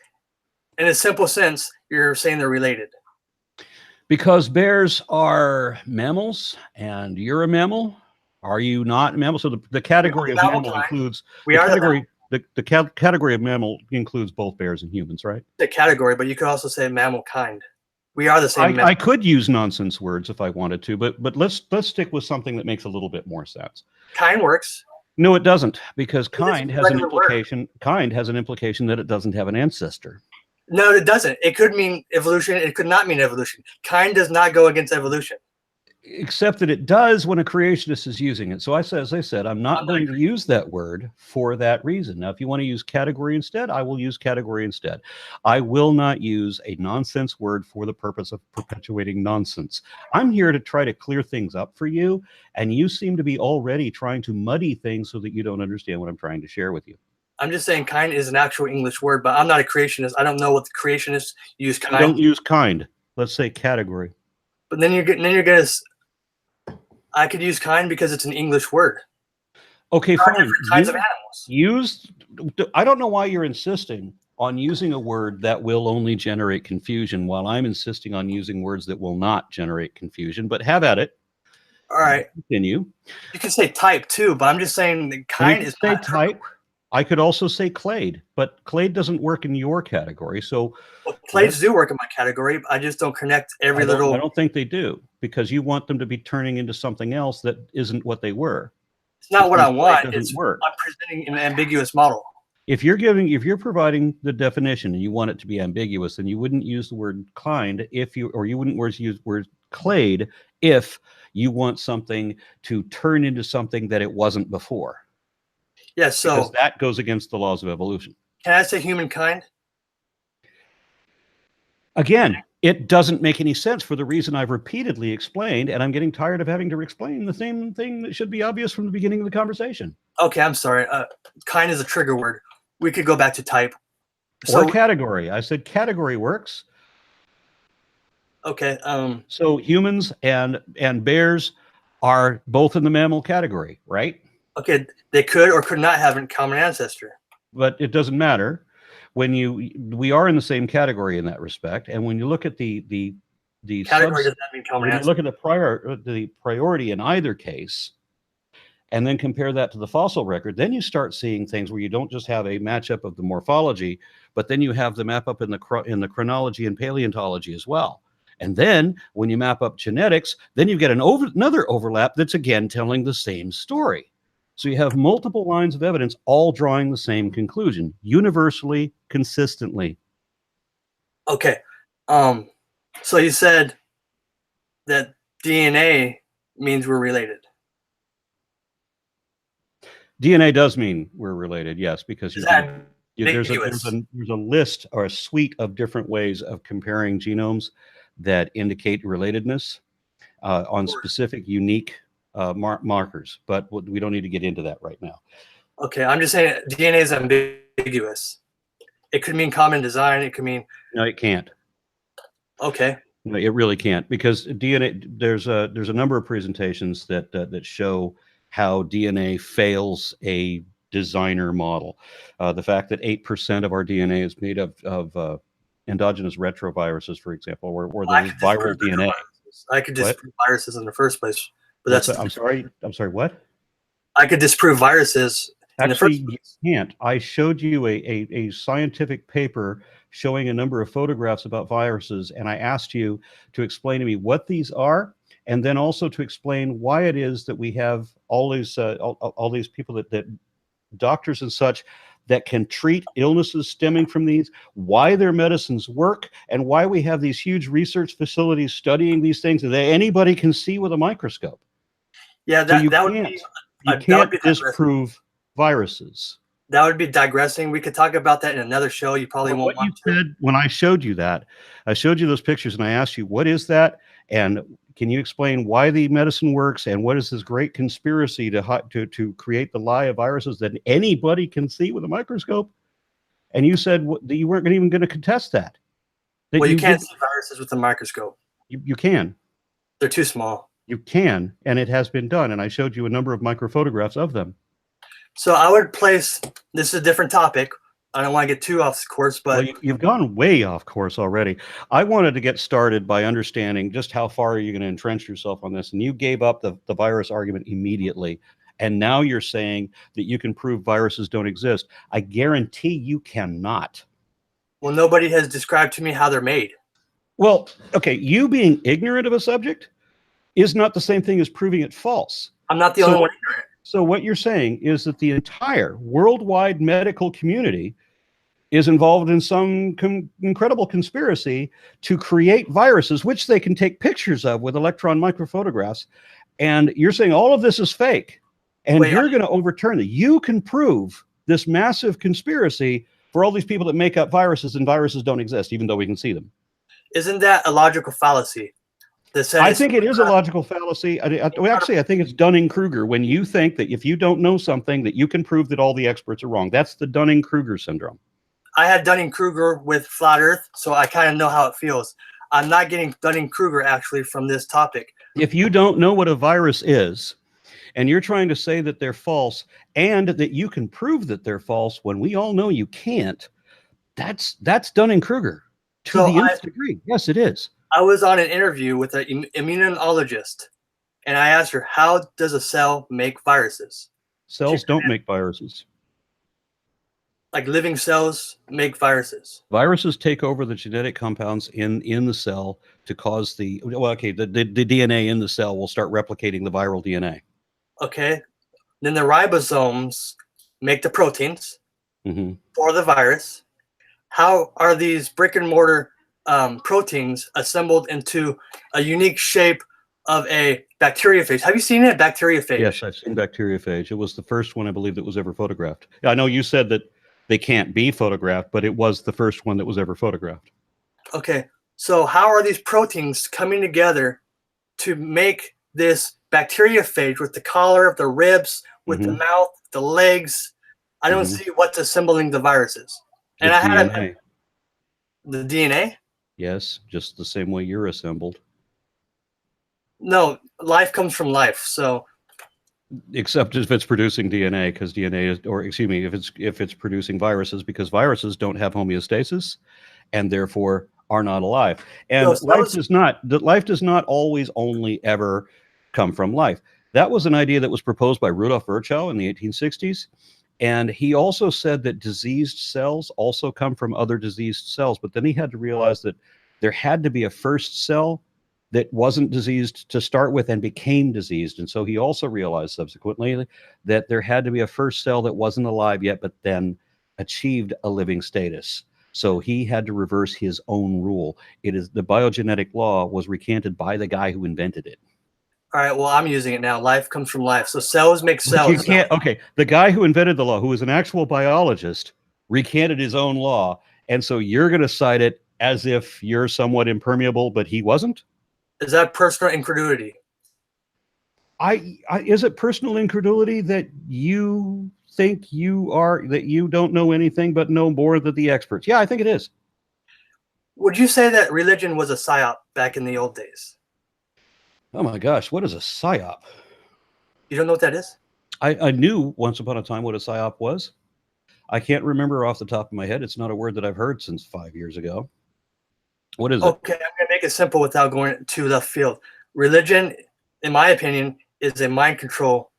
in a simple sense, you're saying they're related. Because bears are mammals and you're a mammal. Are you not a mammal? So the category of mammal includes the category of mammal includes both bears and humans, right? The category, but you could also say mammal kind. We are the same. I could use nonsense words if I wanted to, but let's stick with something that makes a little bit more sense. Kind works. No, it doesn't, because kind has an implication. Kind has an implication that it doesn't have an ancestor. No, it doesn't. It could mean evolution. It could not mean evolution. Kind does not go against evolution. Except that it does when a creationist is using it. So as I said, I'm not going to use that word for that reason. Now, if you want to use category instead, I will use category instead. I will not use a nonsense word for the purpose of perpetuating nonsense. I'm here to try to clear things up for you, and you seem to be already trying to muddy things so that you don't understand what I'm trying to share with you. I'm just saying kind is an actual English word, but I'm not a creationist. I don't know what the creationists use kind. Don't use kind. Let's say category. But then you're gonna. I could use kind because it's an English word. Okay, fine. Different kinds of animals. I don't know why you're insisting on using a word that will only generate confusion while I'm insisting on using words that will not generate confusion, but have at it. All right. Continue. You can say type too, but I'm just saying that kind is not type. I could also say clade, but clade doesn't work in your category. So clades do work in my category. I just don't connect every little. I don't think they do, because you want them to be turning into something else that isn't what they were. It's not what I want. It's work. I'm presenting an ambiguous model. If you're providing the definition and you want it to be ambiguous, then you wouldn't use the word kind you wouldn't use word clade if you want something to turn into something that it wasn't before. Yes, so because that goes against the laws of evolution. Can I say humankind? Again, it doesn't make any sense for the reason I've repeatedly explained, and I'm getting tired of having to explain the same thing that should be obvious from the beginning of the conversation. Okay, I'm sorry. Kind is a trigger word. We could go back to type. Or category. I said category works. Okay. So humans and bears are both in the mammal category, right? Okay, they could or could not have a common ancestor. But it doesn't matter. We are in the same category in that respect, and when you look at the category does not mean common ancestor. When you look at the priority in either case, and then compare that to the fossil record, then you start seeing things where you don't just have a matchup of the morphology, but then you have the map up in the chronology and paleontology as well. And then when you map up genetics, then you get another overlap that's again telling the same story. So you have multiple lines of evidence all drawing the same conclusion, universally, consistently. Okay. So you said that DNA means we're related. DNA does mean we're related, yes, because there's a list or a suite of different ways of comparing genomes that indicate relatedness on specific, unique markers, but we don't need to get into that right now. Okay, I'm just saying DNA is ambiguous. It could mean common design. It could mean no, it can't. Okay, no, it really can't, because DNA. There's a number of presentations that show how DNA fails a designer model. The fact that 8% of our DNA is made of endogenous retroviruses, for example, or there's viral DNA. I could disprove viruses in the first place. But I'm sorry. What? I could disprove viruses. Actually, you can't. I showed you a scientific paper showing a number of photographs about viruses, and I asked you to explain to me what these are, and then also to explain why it is that we have all these people that doctors and such that can treat illnesses stemming from these, why their medicines work, and why we have these huge research facilities studying these things that anybody can see with a microscope. Yeah, you can't disprove viruses. That would be digressing. We could talk about that in another show. You probably won't want to. Said when I showed you that, I showed you those pictures and I asked you, what is that? And can you explain why the medicine works and what is this great conspiracy to create the lie of viruses that anybody can see with a microscope? and you said that you weren't even going to contest that. Well, you can't see viruses with a microscope. You can. They're too small. You can, and it has been done, and I showed you a number of microphotographs of them. So I would place, this is a different topic. I don't want to get too off course, but... Well, you've gone way off course already. I wanted to get started by understanding just how far are you going to entrench yourself on this, and you gave up the virus argument immediately, and now you're saying that you can prove viruses don't exist. I guarantee you cannot. Well, nobody has described to me how they're made. Well, okay, you being ignorant of a subject is not the same thing as proving it false. I'm not the only one ignorant. So what you're saying is that the entire worldwide medical community is involved in some incredible conspiracy to create viruses, which they can take pictures of with electron microphotographs. And you're saying all of this is fake. And you're going to overturn it. You can prove this massive conspiracy for all these people that make up viruses, and viruses don't exist, even though we can see them. Isn't that a logical fallacy? I think it is a logical fallacy. Actually, I think it's Dunning-Kruger. When you think that if you don't know something, that you can prove that all the experts are wrong. That's the Dunning-Kruger syndrome. I had Dunning-Kruger with flat Earth, so I kind of know how it feels. I'm not getting Dunning-Kruger actually from this topic. If you don't know what a virus is, and you're trying to say that they're false, and that you can prove that they're false when we all know you can't, that's Dunning-Kruger to the nth degree. Yes, it is. I was on an interview with an immunologist, and I asked her, how does a cell make viruses? Cells don't make viruses. Like living cells make viruses. Viruses take over the genetic compounds in the cell to cause the DNA in the cell will start replicating the viral DNA. Okay. Then the ribosomes make the proteins for the virus. How are these brick and mortar proteins assembled into a unique shape of a bacteriophage? Have you seen it, bacteriophage? Yes, I've seen bacteriophage. It was the first one, I believe, that was ever photographed. I know you said that they can't be photographed, but it was the first one that was ever photographed. Okay, so how are these proteins coming together to make this bacteriophage with the collar, the ribs, with the mouth, the legs? I don't see what's assembling the viruses. And I had the DNA? Yes, just the same way you're assembled. No, life comes from life, so... Except if it's producing DNA, because DNA is, or excuse me, if it's producing viruses, because viruses don't have homeostasis, and therefore are not alive. And life does not always only ever come from life. That was an idea that was proposed by Rudolf Virchow in the 1860s, and he also said that diseased cells also come from other diseased cells. But then he had to realize that there had to be a first cell that wasn't diseased to start with and became diseased. And so he also realized subsequently that there had to be a first cell that wasn't alive yet, but then achieved a living status. So he had to reverse his own rule. It is the biogenetic law was recanted by the guy who invented it. All right, well, I'm using it now. Life comes from life. So cells make cells. You can't, okay, the guy who invented the law, who was an actual biologist, recanted his own law. And so you're going to cite it as if you're somewhat impermeable, but he wasn't? Is that personal incredulity? Is it personal incredulity that you think that you don't know anything but know more than the experts? Yeah, I think it is. Would you say that religion was a psyop back in the old days? Oh my gosh, what is a psyop? You don't know what that is? I knew once upon a time what a psyop was. I can't remember off the top of my head. It's not a word that I've heard since 5 years ago. What is it? Okay, I'm going to make it simple without going to left field. Religion, in my opinion, is a mind control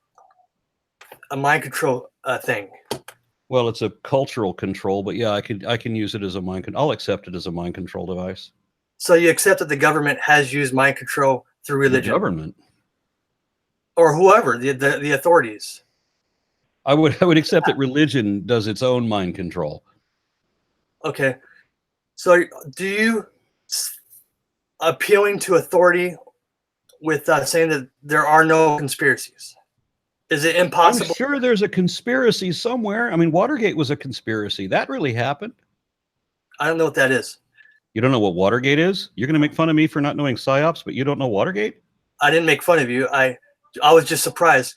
thing. Well, it's a cultural control, but yeah, I can use it as a mind control. I'll accept it as a mind control device. So you accept that the government has used mind control through religion? The government, or whoever, the authorities. I would accept that religion does its own mind control. Okay, so do you appealing to authority with saying that there are no conspiracies? Is it impossible? I'm sure there's a conspiracy somewhere. I mean, Watergate was a conspiracy. That really happened. I don't know what that is. You don't know what Watergate is? You're going to make fun of me for not knowing psyops, but you don't know Watergate? I didn't make fun of you. I was just surprised.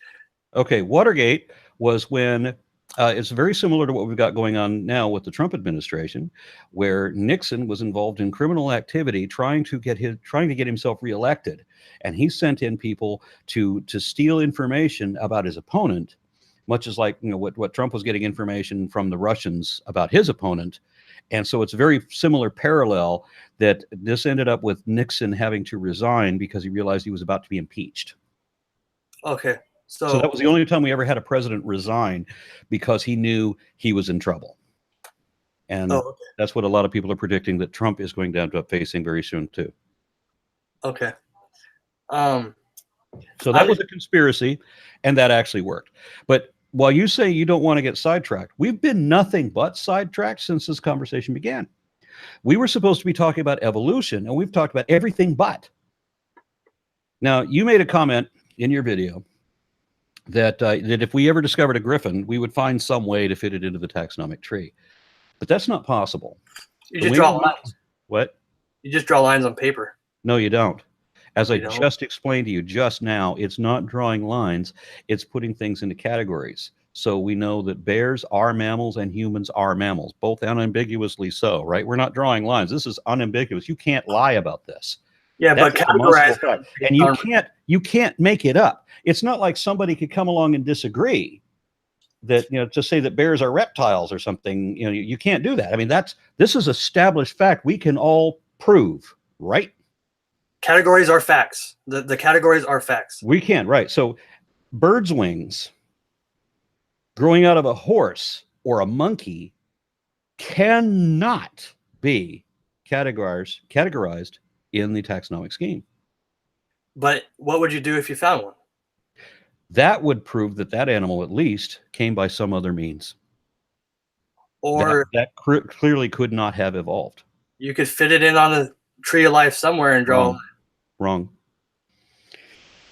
Okay, Watergate was when It's very similar to what we've got going on now with the Trump administration, where Nixon was involved in criminal activity trying to get himself reelected, and he sent in people to steal information about his opponent, much as like what Trump was getting information from the Russians about his opponent. And so it's a very similar parallel that this ended up with Nixon having to resign because he realized he was about to be impeached. Okay. So that was the only time we ever had a president resign, because he knew he was in trouble. And that's what a lot of people are predicting that Trump is going to end up facing very soon too. Okay. So that was a conspiracy, and that actually worked. But while you say you don't want to get sidetracked, we've been nothing but sidetracked since this conversation began. We were supposed to be talking about evolution, and we've talked about everything but. Now, you made a comment in your video that if we ever discovered a griffin, we would find some way to fit it into the taxonomic tree. But that's not possible. You just draw lines. What? You just draw lines on paper. No, you don't. As I just explained to you just now, it's not drawing lines. It's putting things into categories. So we know that bears are mammals and humans are mammals, both unambiguously so, right? We're not drawing lines. This is unambiguous. You can't lie about this. Yeah, but categorize, and you can't make it up. It's not like somebody could come along and disagree that, to say that bears are reptiles or something. You can't do that. I mean, this is established fact. We can all prove, right? Categories are facts. The categories are facts. We can, right? So, birds' wings growing out of a horse or a monkey cannot be categorized in the taxonomic scheme. But what would you do if you found one? That would prove that animal at least came by some other means. Or that clearly could not have evolved. You could fit it in on a tree of life somewhere and draw. Wrong.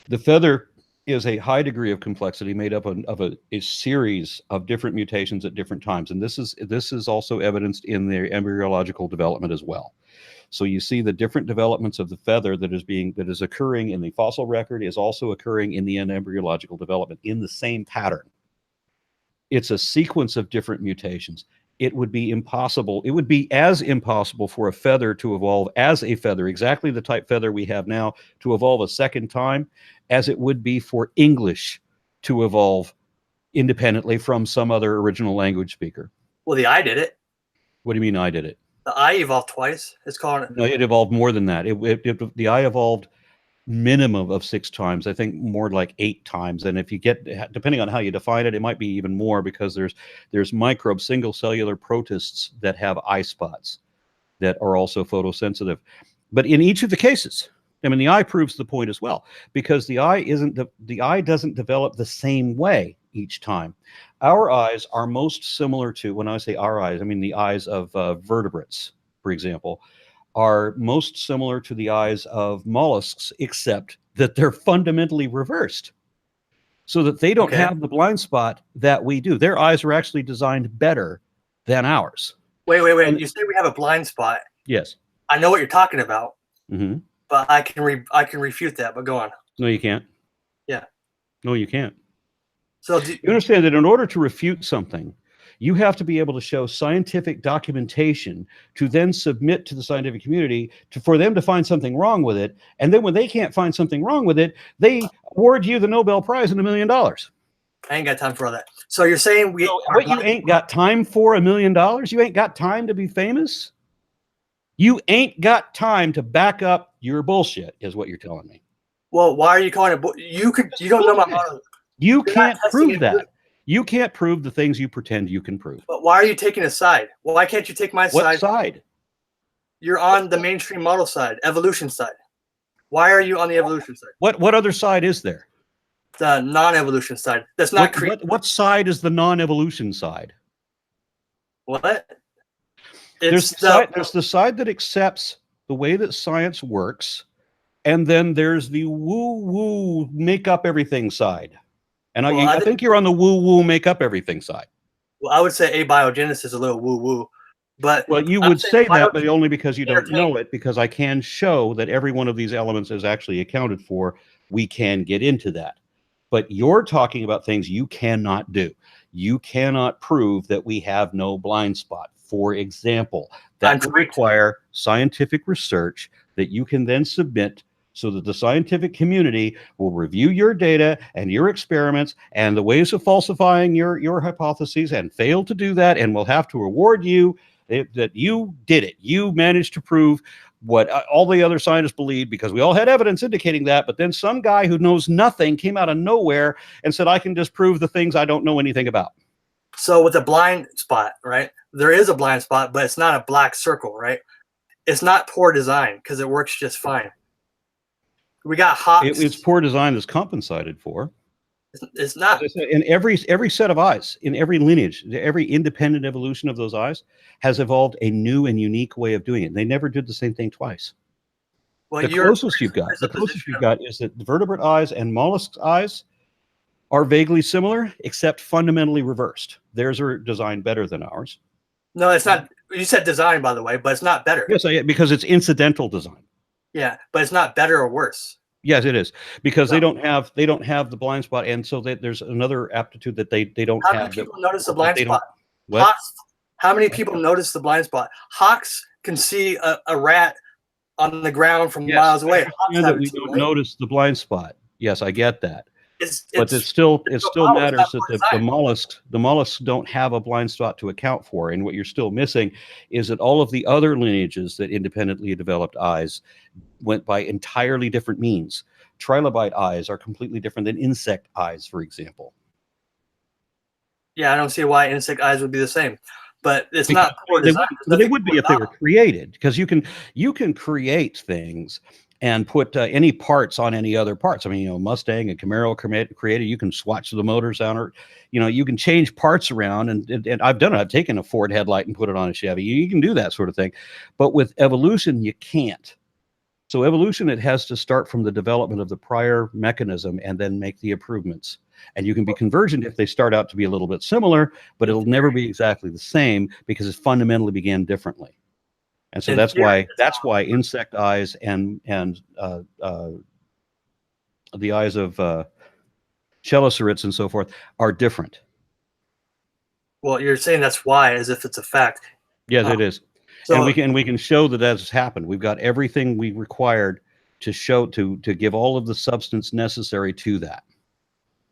The feather is a high degree of complexity made up of a series of different mutations at different times. And this is also evidenced in their embryological development as well. So you see the different developments of the feather that is occurring in the fossil record is also occurring in the embryological development in the same pattern. It's a sequence of different mutations. It would be impossible. It would be as impossible for a feather to evolve as a feather, exactly the type feather we have now, to evolve a second time, as it would be for English to evolve independently from some other original language speaker. Well, the eye did it. What do you mean I did it? The eye evolved twice. It's called. No, it evolved more than that. The eye evolved minimum of 6 times. I think more like 8 times. And if you get, depending on how you define it, it might be even more, because there's microbes, single cellular protists that have eye spots that are also photosensitive. But in each of the cases, I mean, the eye proves the point as well, because the eye doesn't develop the same way each time. Our eyes are most similar to, when I say our eyes, I mean the eyes of vertebrates, for example, are most similar to the eyes of mollusks, except that they're fundamentally reversed, so that they don't have the blind spot that we do. Their eyes are actually designed better than ours. Wait. You say we have a blind spot? Yes. I know what you're talking about, mm-hmm. but I can refute that. But go on. No, you can't. Yeah. No, you can't. So you understand that in order to refute something, you have to be able to show scientific documentation to then submit to the scientific community for them to find something wrong with it. And then when they can't find something wrong with it, they award you the Nobel Prize and $1 million. I ain't got time for all that. So you're saying you ain't got time for $1 million? You ain't got time to be famous? You ain't got time to back up your bullshit, is what you're telling me. Well, why are you calling it? You don't know my model. You can't prove that. You can't prove the things you pretend you can prove. But why are you taking a side? Why can't you take my side? What side? You're on the mainstream model side, evolution side. Why are you on the evolution side? What other side is there? The non-evolution side. That's not what side is the non-evolution side? What? There's the side that accepts the way that science works, and then there's the woo-woo make up everything side. And I think you're on the woo-woo make up everything side. Well, I would say abiogenesis is a little woo-woo. But well, you would say that, but only because you don't know it, because I can show that every one of these elements is actually accounted for. We can get into that. But you're talking about things you cannot do. you cannot prove that we have no blind spot. For example, that would require scientific research that you can then submit so that the scientific community will review your data and your experiments and the ways of falsifying your hypotheses and fail to do that, and will have to reward you that you did it. You managed to prove what all the other scientists believed, because we all had evidence indicating that, but then some guy who knows nothing came out of nowhere and said, I can disprove the things I don't know anything about. So with a blind spot, right, there is a blind spot, but it's not a black circle, right? It's not poor design because it works just fine. We got Hawks. It's poor design that's compensated for. It's not. In every set of eyes, in every lineage, every independent evolution of those eyes has evolved a new and unique way of doing it. They never did the same thing twice. Well, the closest you've got is that the vertebrate eyes and mollusk eyes are vaguely similar, except fundamentally reversed. Theirs are designed better than ours. No, it's not. You said design, by the way, but it's not better. Yes, because it's incidental design. Yeah, but it's not better or worse. Yes, it is, because they don't have the blind spot, and so there's another aptitude that they don't have. How many people notice the blind spot? What? Hawks, how many people notice the blind spot? Hawks can see a rat on the ground from miles away. That we don't notice the blind spot. Yes, I get that. But it still matters that the mollusks don't have a blind spot to account for, and what you're still missing is that all of the other lineages that independently developed eyes went by entirely different means. Trilobite eyes are completely different than insect eyes, for example. Yeah, I don't see why insect eyes would be the same, but it's not poor design. They would be if they were created, because you can create things and put any parts on any other parts. I mean, Mustang and Camaro created, you can swatch the motors out, or, you can change parts around. And I've done it. I've taken a Ford headlight and put it on a Chevy. You can do that sort of thing. But with evolution, you can't. So evolution, it has to start from the development of the prior mechanism and then make the improvements. And you can be convergent if they start out to be a little bit similar, but it'll never be exactly the same because it fundamentally began differently. And so that's why insect eyes and the eyes of chelicerates and so forth are different. Well, you're saying that's why, as if it's a fact. Yes, it is. So, and we can show that that's happened. We've got everything we required to show to give all of the substance necessary to that.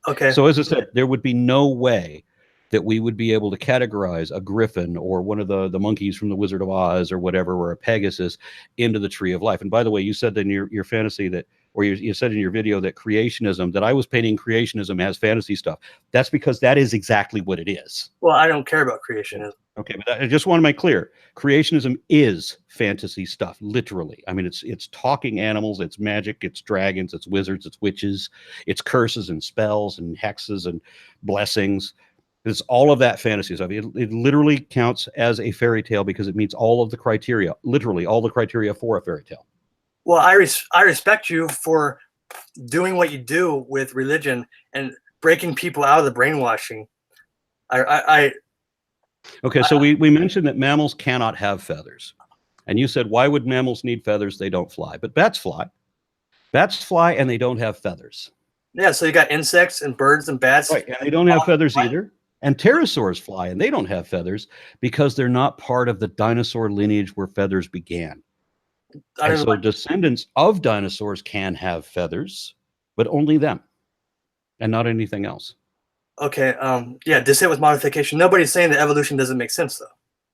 Okay. So as I said, there would be no way that we would be able to categorize a griffin or one of the monkeys from the Wizard of Oz or whatever, or a Pegasus, into the tree of life. And by the way, you said in your fantasy that, or you said in your video that creationism, that I was painting creationism as fantasy stuff. That's because that is exactly what it is. Well, I don't care about creationism. Okay, but I just want to make clear, creationism is fantasy stuff, literally. I mean, it's talking animals, it's magic, it's dragons, it's wizards, it's witches, it's curses and spells and hexes and blessings. It's all of that fantasy stuff. It literally counts as a fairy tale because it meets all of the criteria, literally all the criteria for a fairy tale. Well, I respect you for doing what you do with religion and breaking people out of the brainwashing. Okay, so we mentioned that mammals cannot have feathers. And you said, why would mammals need feathers? They don't fly. But bats fly. Bats fly and they don't have feathers. Yeah, so you got insects and birds and bats. Right, and they don't have feathers either. And pterosaurs fly and they don't have feathers because they're not part of the dinosaur lineage where feathers began. And so descendants of dinosaurs can have feathers, but only them and not anything else. Okay, yeah, descent with modification. Nobody's saying that evolution doesn't make sense, though.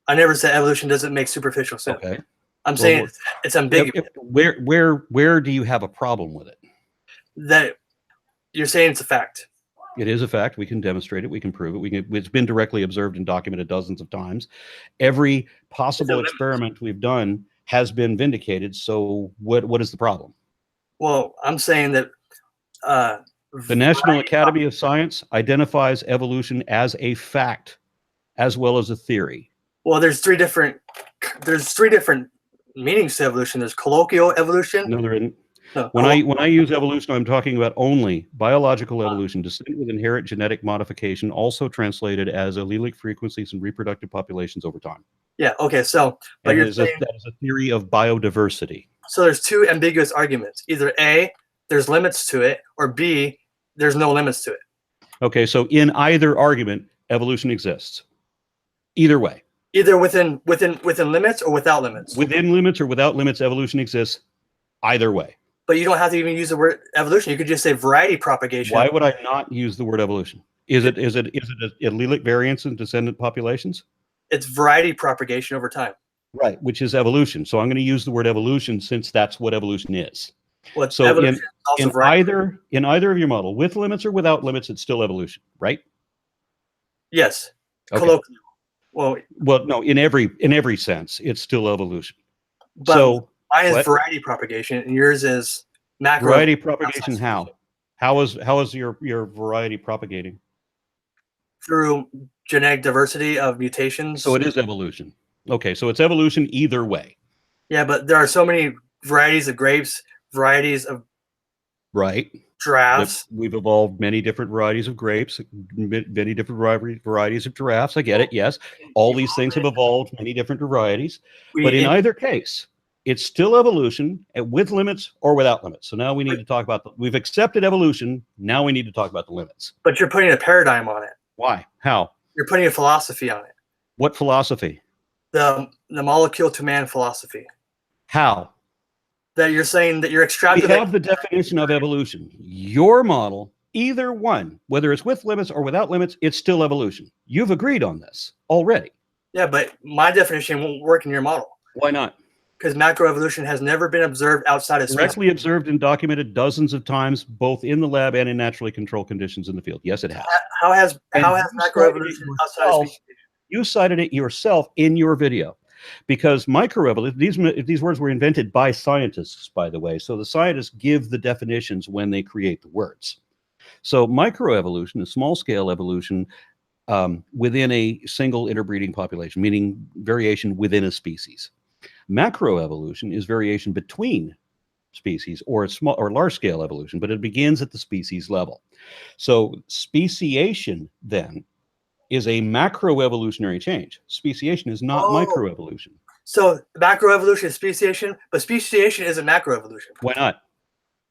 I never said evolution doesn't make superficial sense. Okay. I'm saying it's ambiguous. Where do you have a problem with it? That you're saying it's a fact. It is a fact. We can demonstrate it. We can prove it. It's been directly observed and documented dozens of times. Every possible experiment we've done has been vindicated. So what is the problem? Well, I'm saying that the National Academy of Science identifies evolution as a fact as well as a theory. Well, there's three different meanings to evolution. There's colloquial evolution. No, there isn't. No. When I use evolution, I'm talking about only biological evolution, descent with inherent genetic modification, also translated as allelic frequencies and reproductive populations over time. Yeah. Okay. So, but that is a theory of biodiversity. So there's two ambiguous arguments. Either A, there's limits to it, or B, there's no limits to it. Okay. So in either argument, evolution exists. Either way. Either within limits or without limits. Within limits or without limits, evolution exists. Either way. But you don't have to even use the word evolution. You could just say variety propagation. Why would I not use the word evolution? Is it a allelic variance in descendant populations? It's variety propagation over time. Right, which is evolution. So I'm going to use the word evolution since that's what evolution is. Well, so in either of your model, with limits or without limits, it's still evolution, right? Yes. Okay. Colloquial. Well, no, in every sense, it's still evolution. But so mine is variety propagation, and yours is macro. Variety propagation. How is your variety propagating? Through genetic diversity of mutations. So it is evolution. Okay, so it's evolution either way. Yeah, but there are so many varieties of grapes, varieties of giraffes. We've evolved many different varieties of grapes, many different varieties of giraffes. I get it. Yes, all these things have evolved many different varieties. But in either case, it's still evolution with limits or without limits. So now we need to talk about we've accepted evolution. Now we need to talk about the limits. But you're putting a paradigm on it. Why? How? You're putting a philosophy on it. What philosophy? The molecule to man philosophy. How? That you're saying that you're extrapolating. We have the definition of evolution. Your model, either one, whether it's with limits or without limits, it's still evolution. You've agreed on this already. Yeah, but my definition won't work in your model. Why not? Because macroevolution has never been observed outside of space. Directly observed and documented dozens of times, both in the lab and in naturally controlled conditions in the field. Yes, it has. How has macroevolution outside of space? You cited it yourself in your video. Because microevolution, these words were invented by scientists, by the way. So the scientists give the definitions when they create the words. So microevolution is small-scale evolution within a single interbreeding population, meaning variation within a species. Macroevolution is variation between species or small or large-scale evolution, but it begins at the species level. So speciation then is a macroevolutionary change. Speciation is not microevolution. So macroevolution is speciation, but speciation isn't macroevolution. Why not?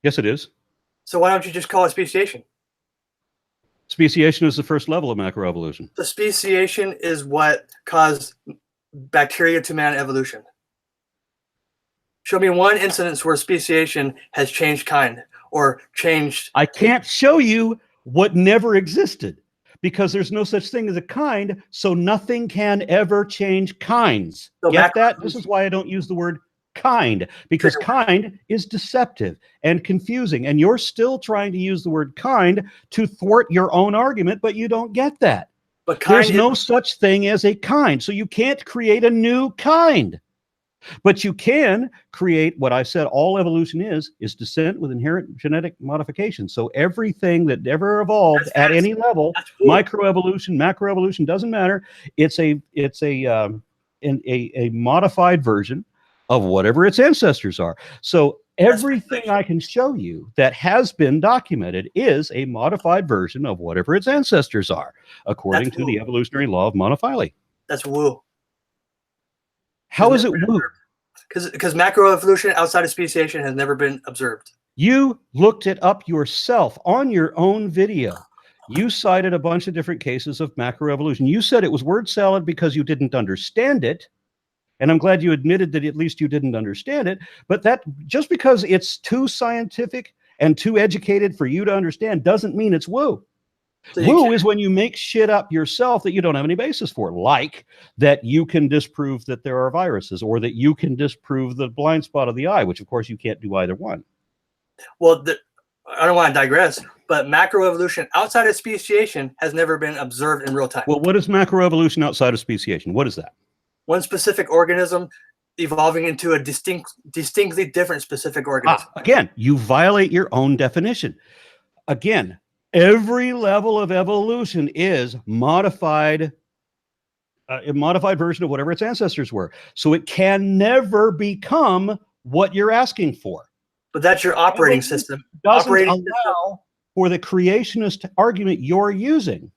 Yes, it is. So why don't you just call it speciation? Speciation is the first level of macroevolution. The speciation is what caused bacteria to man evolution. Show me one instance where speciation has changed kind or changed. I can't show you what never existed, because there's no such thing as a kind, so nothing can ever change kinds. So get that? This is why I don't use the word kind, because kind is deceptive and confusing, and you're still trying to use the word kind to thwart your own argument, but you don't get that. But there's no such thing as a kind, so you can't create a new kind. But you can create what I said all evolution is descent with inherent genetic modification. So everything that ever evolved at any level, microevolution, macroevolution, doesn't matter. It's a modified version of whatever its ancestors are. So everything I can show you that has been documented is a modified version of whatever its ancestors are, according to the evolutionary law of monophyly. That's woo. How is it woo? Because macroevolution outside of speciation has never been observed. You looked it up yourself on your own video. You cited a bunch of different cases of macroevolution. You said it was word salad because you didn't understand it. And I'm glad you admitted that at least you didn't understand it. But that just because it's too scientific and too educated for you to understand doesn't mean it's woo. So woo is when you make shit up yourself that you don't have any basis for, like that you can disprove that there are viruses, or that you can disprove the blind spot of the eye, which of course you can't do either one. Well, I don't want to digress, but macroevolution outside of speciation has never been observed in real time. Well, what is macroevolution outside of speciation? What is that? One specific organism evolving into a distinctly different specific organism. Again, you violate your own definition. Again, every level of evolution is modified, a modified version of whatever its ancestors were. So it can never become what you're asking for. But that's your operating system. Doesn't allow for the creationist argument you're using.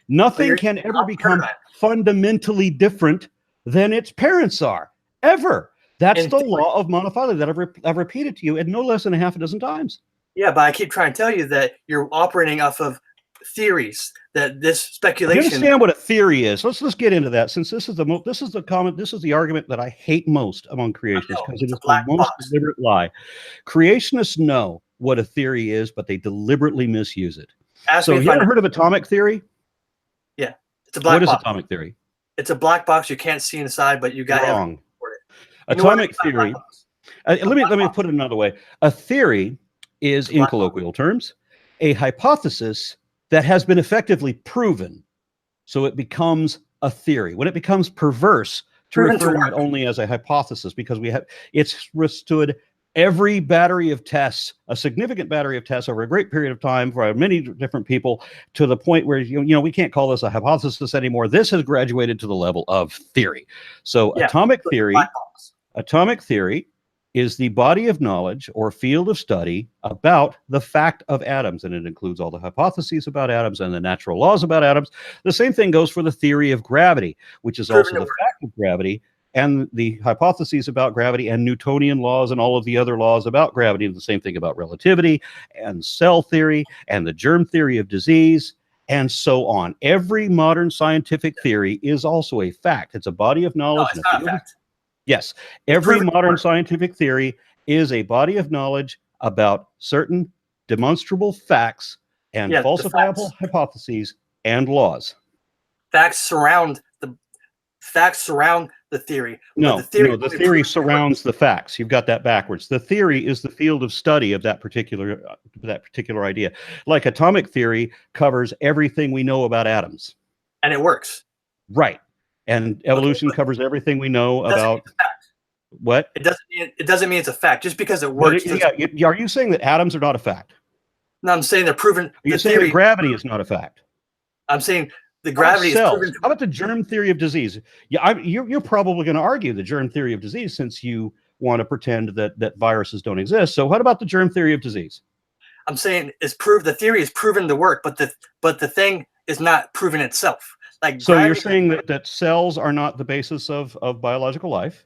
Nothing can ever become fundamentally different than its parents are, ever. That's the law of monophyly that I've repeated to you, and no less than a half a dozen times. Yeah, but I keep trying to tell you that you're operating off of theories that this You speculation. understand what a theory is? Let's get into that, since this is the argument that I hate most among creationists, because it is the most deliberate lie. Creationists know what a theory is, but they deliberately misuse it. So have you ever heard of atomic theory? Yeah, it's a black box. What is atomic theory? It's a black box you can't see inside, but you got to wrong. Atomic theory. Let me put it another way. A theory is, in colloquial terms, a hypothesis that has been effectively proven, so it becomes a theory. When it becomes perverse, to refer to it only as a hypothesis, because it's withstood every battery of tests, a significant battery of tests over a great period of time for many different people, to the point where we can't call this a hypothesis anymore. This has graduated to the level of theory. So atomic theory is the body of knowledge or field of study about the fact of atoms, and it includes all the hypotheses about atoms and the natural laws about atoms. The same thing goes for the theory of gravity, which is also the fact of gravity, and the hypotheses about gravity and Newtonian laws and all of the other laws about gravity, and the same thing about relativity and cell theory and the germ theory of disease, and so on. Every modern scientific theory is also a fact. It's a body of knowledge. No, it's not a fact. Yes, every modern scientific theory is a body of knowledge about certain demonstrable facts and falsifiable hypotheses and laws. Facts surround the theory. No, the theory surrounds the facts. You've got that backwards. The theory is the field of study of that particular idea. Like atomic theory covers everything we know about atoms. And it works. Right. And evolution covers everything we know about what? It doesn't mean it's a fact just because it works. Are you saying that atoms are not a fact? No, I'm saying they're proven. You're saying that gravity is not a fact. I'm saying the gravity is proven. How about the germ theory of disease? Yeah, you're probably going to argue the germ theory of disease, since you want to pretend that viruses don't exist. So what about the germ theory of disease? I'm saying the theory is proven to work, but the thing is not proven itself. So you're saying that cells are not the basis of biological life,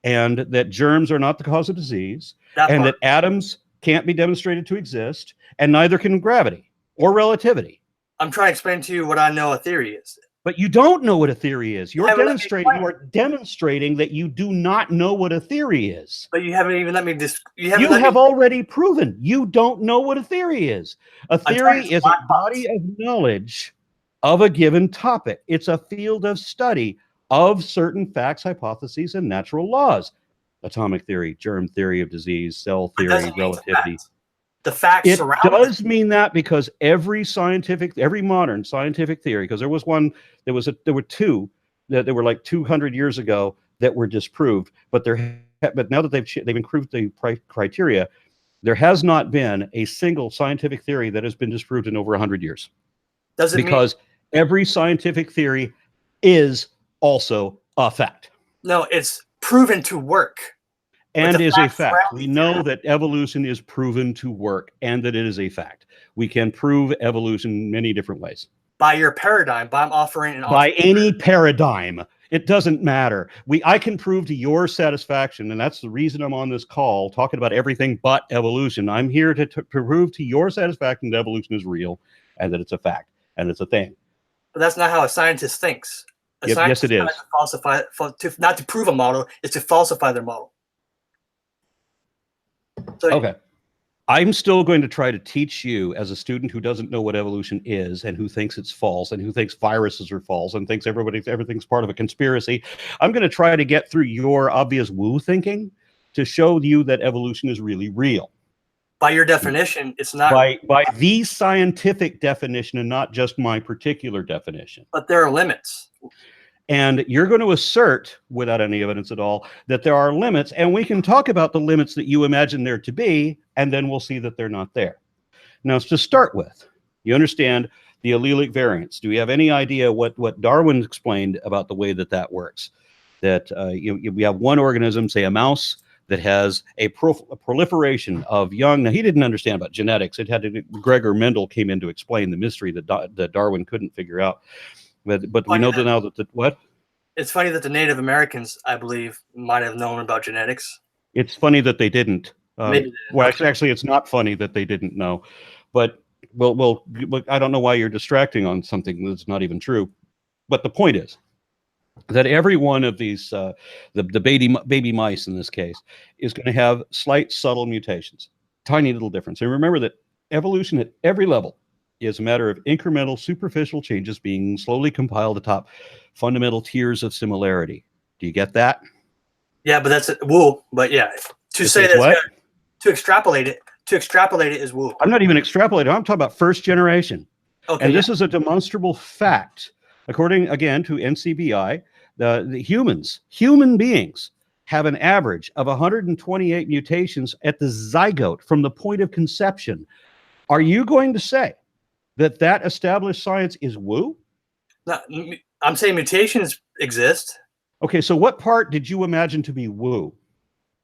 and that germs are not the cause of disease, and that atoms can't be demonstrated to exist, and neither can gravity or relativity. I'm trying to explain to you what I know a theory is. But you don't know what a theory is. You're demonstrating that you do not know what a theory is. But you haven't even let me You have already proven you don't know what a theory is. A theory is a body of knowledge of a given topic. It's a field of study of certain facts, hypotheses, and natural laws. Atomic theory, germ theory of disease, cell theory, relativity. The facts it does mean that, because every modern scientific theory, because there were two that were like 200 years ago that were disproved, but now that they've improved the criteria, there has not been a single scientific theory that has been disproved in over 100 years. Because every scientific theory is also a fact. No, it's proven to work. And is a fact. We know that evolution is proven to work, and that it is a fact. We can prove evolution in many different ways. By your paradigm, by any paradigm. It doesn't matter. I can prove to your satisfaction, and that's the reason I'm on this call talking about everything but evolution. I'm here to prove to your satisfaction that evolution is real, and that it's a fact, and it's a thing. But that's not how a scientist thinks. Yes, it is. Not to prove a model, it's to falsify their model. So, okay. I'm still going to try to teach you, as a student who doesn't know what evolution is, and who thinks it's false, and who thinks viruses are false, and thinks everything's part of a conspiracy. I'm going to try to get through your obvious woo thinking to show you that evolution is really real. By your definition, it's not. By the scientific definition, and not just my particular definition. But there are limits. And you're going to assert, without any evidence at all, that there are limits, and we can talk about the limits that you imagine there to be, and then we'll see that they're not there. Now, to start with, you understand the allelic variance. Do you have any idea what Darwin explained about the way that works? That we have one organism, say a mouse, that has a proliferation of young. Now, he didn't understand about genetics. Gregor Mendel came in to explain the mystery that Darwin couldn't figure out. But we know that now that what? It's funny that the Native Americans, I believe, might have known about genetics. It's funny that they didn't. Well, actually, it's not funny that they didn't know. But Well, I don't know why you're distracting on something that's not even true. But the point is that every one of these, the baby mice in this case, is going to have slight, subtle mutations, tiny little difference. And remember that evolution at every level is a matter of incremental, superficial changes being slowly compiled atop fundamental tiers of similarity. Do you get that? Yeah, but that's woo. But yeah, to say that what? To extrapolate it is woo. I'm not even extrapolating. I'm talking about first generation. Okay, and this is a demonstrable fact. According, again, to NCBI, the human beings, have an average of 128 mutations at the zygote from the point of conception. Are you going to say that that established science is woo? No, I'm saying mutations exist. Okay, so what part did you imagine to be woo?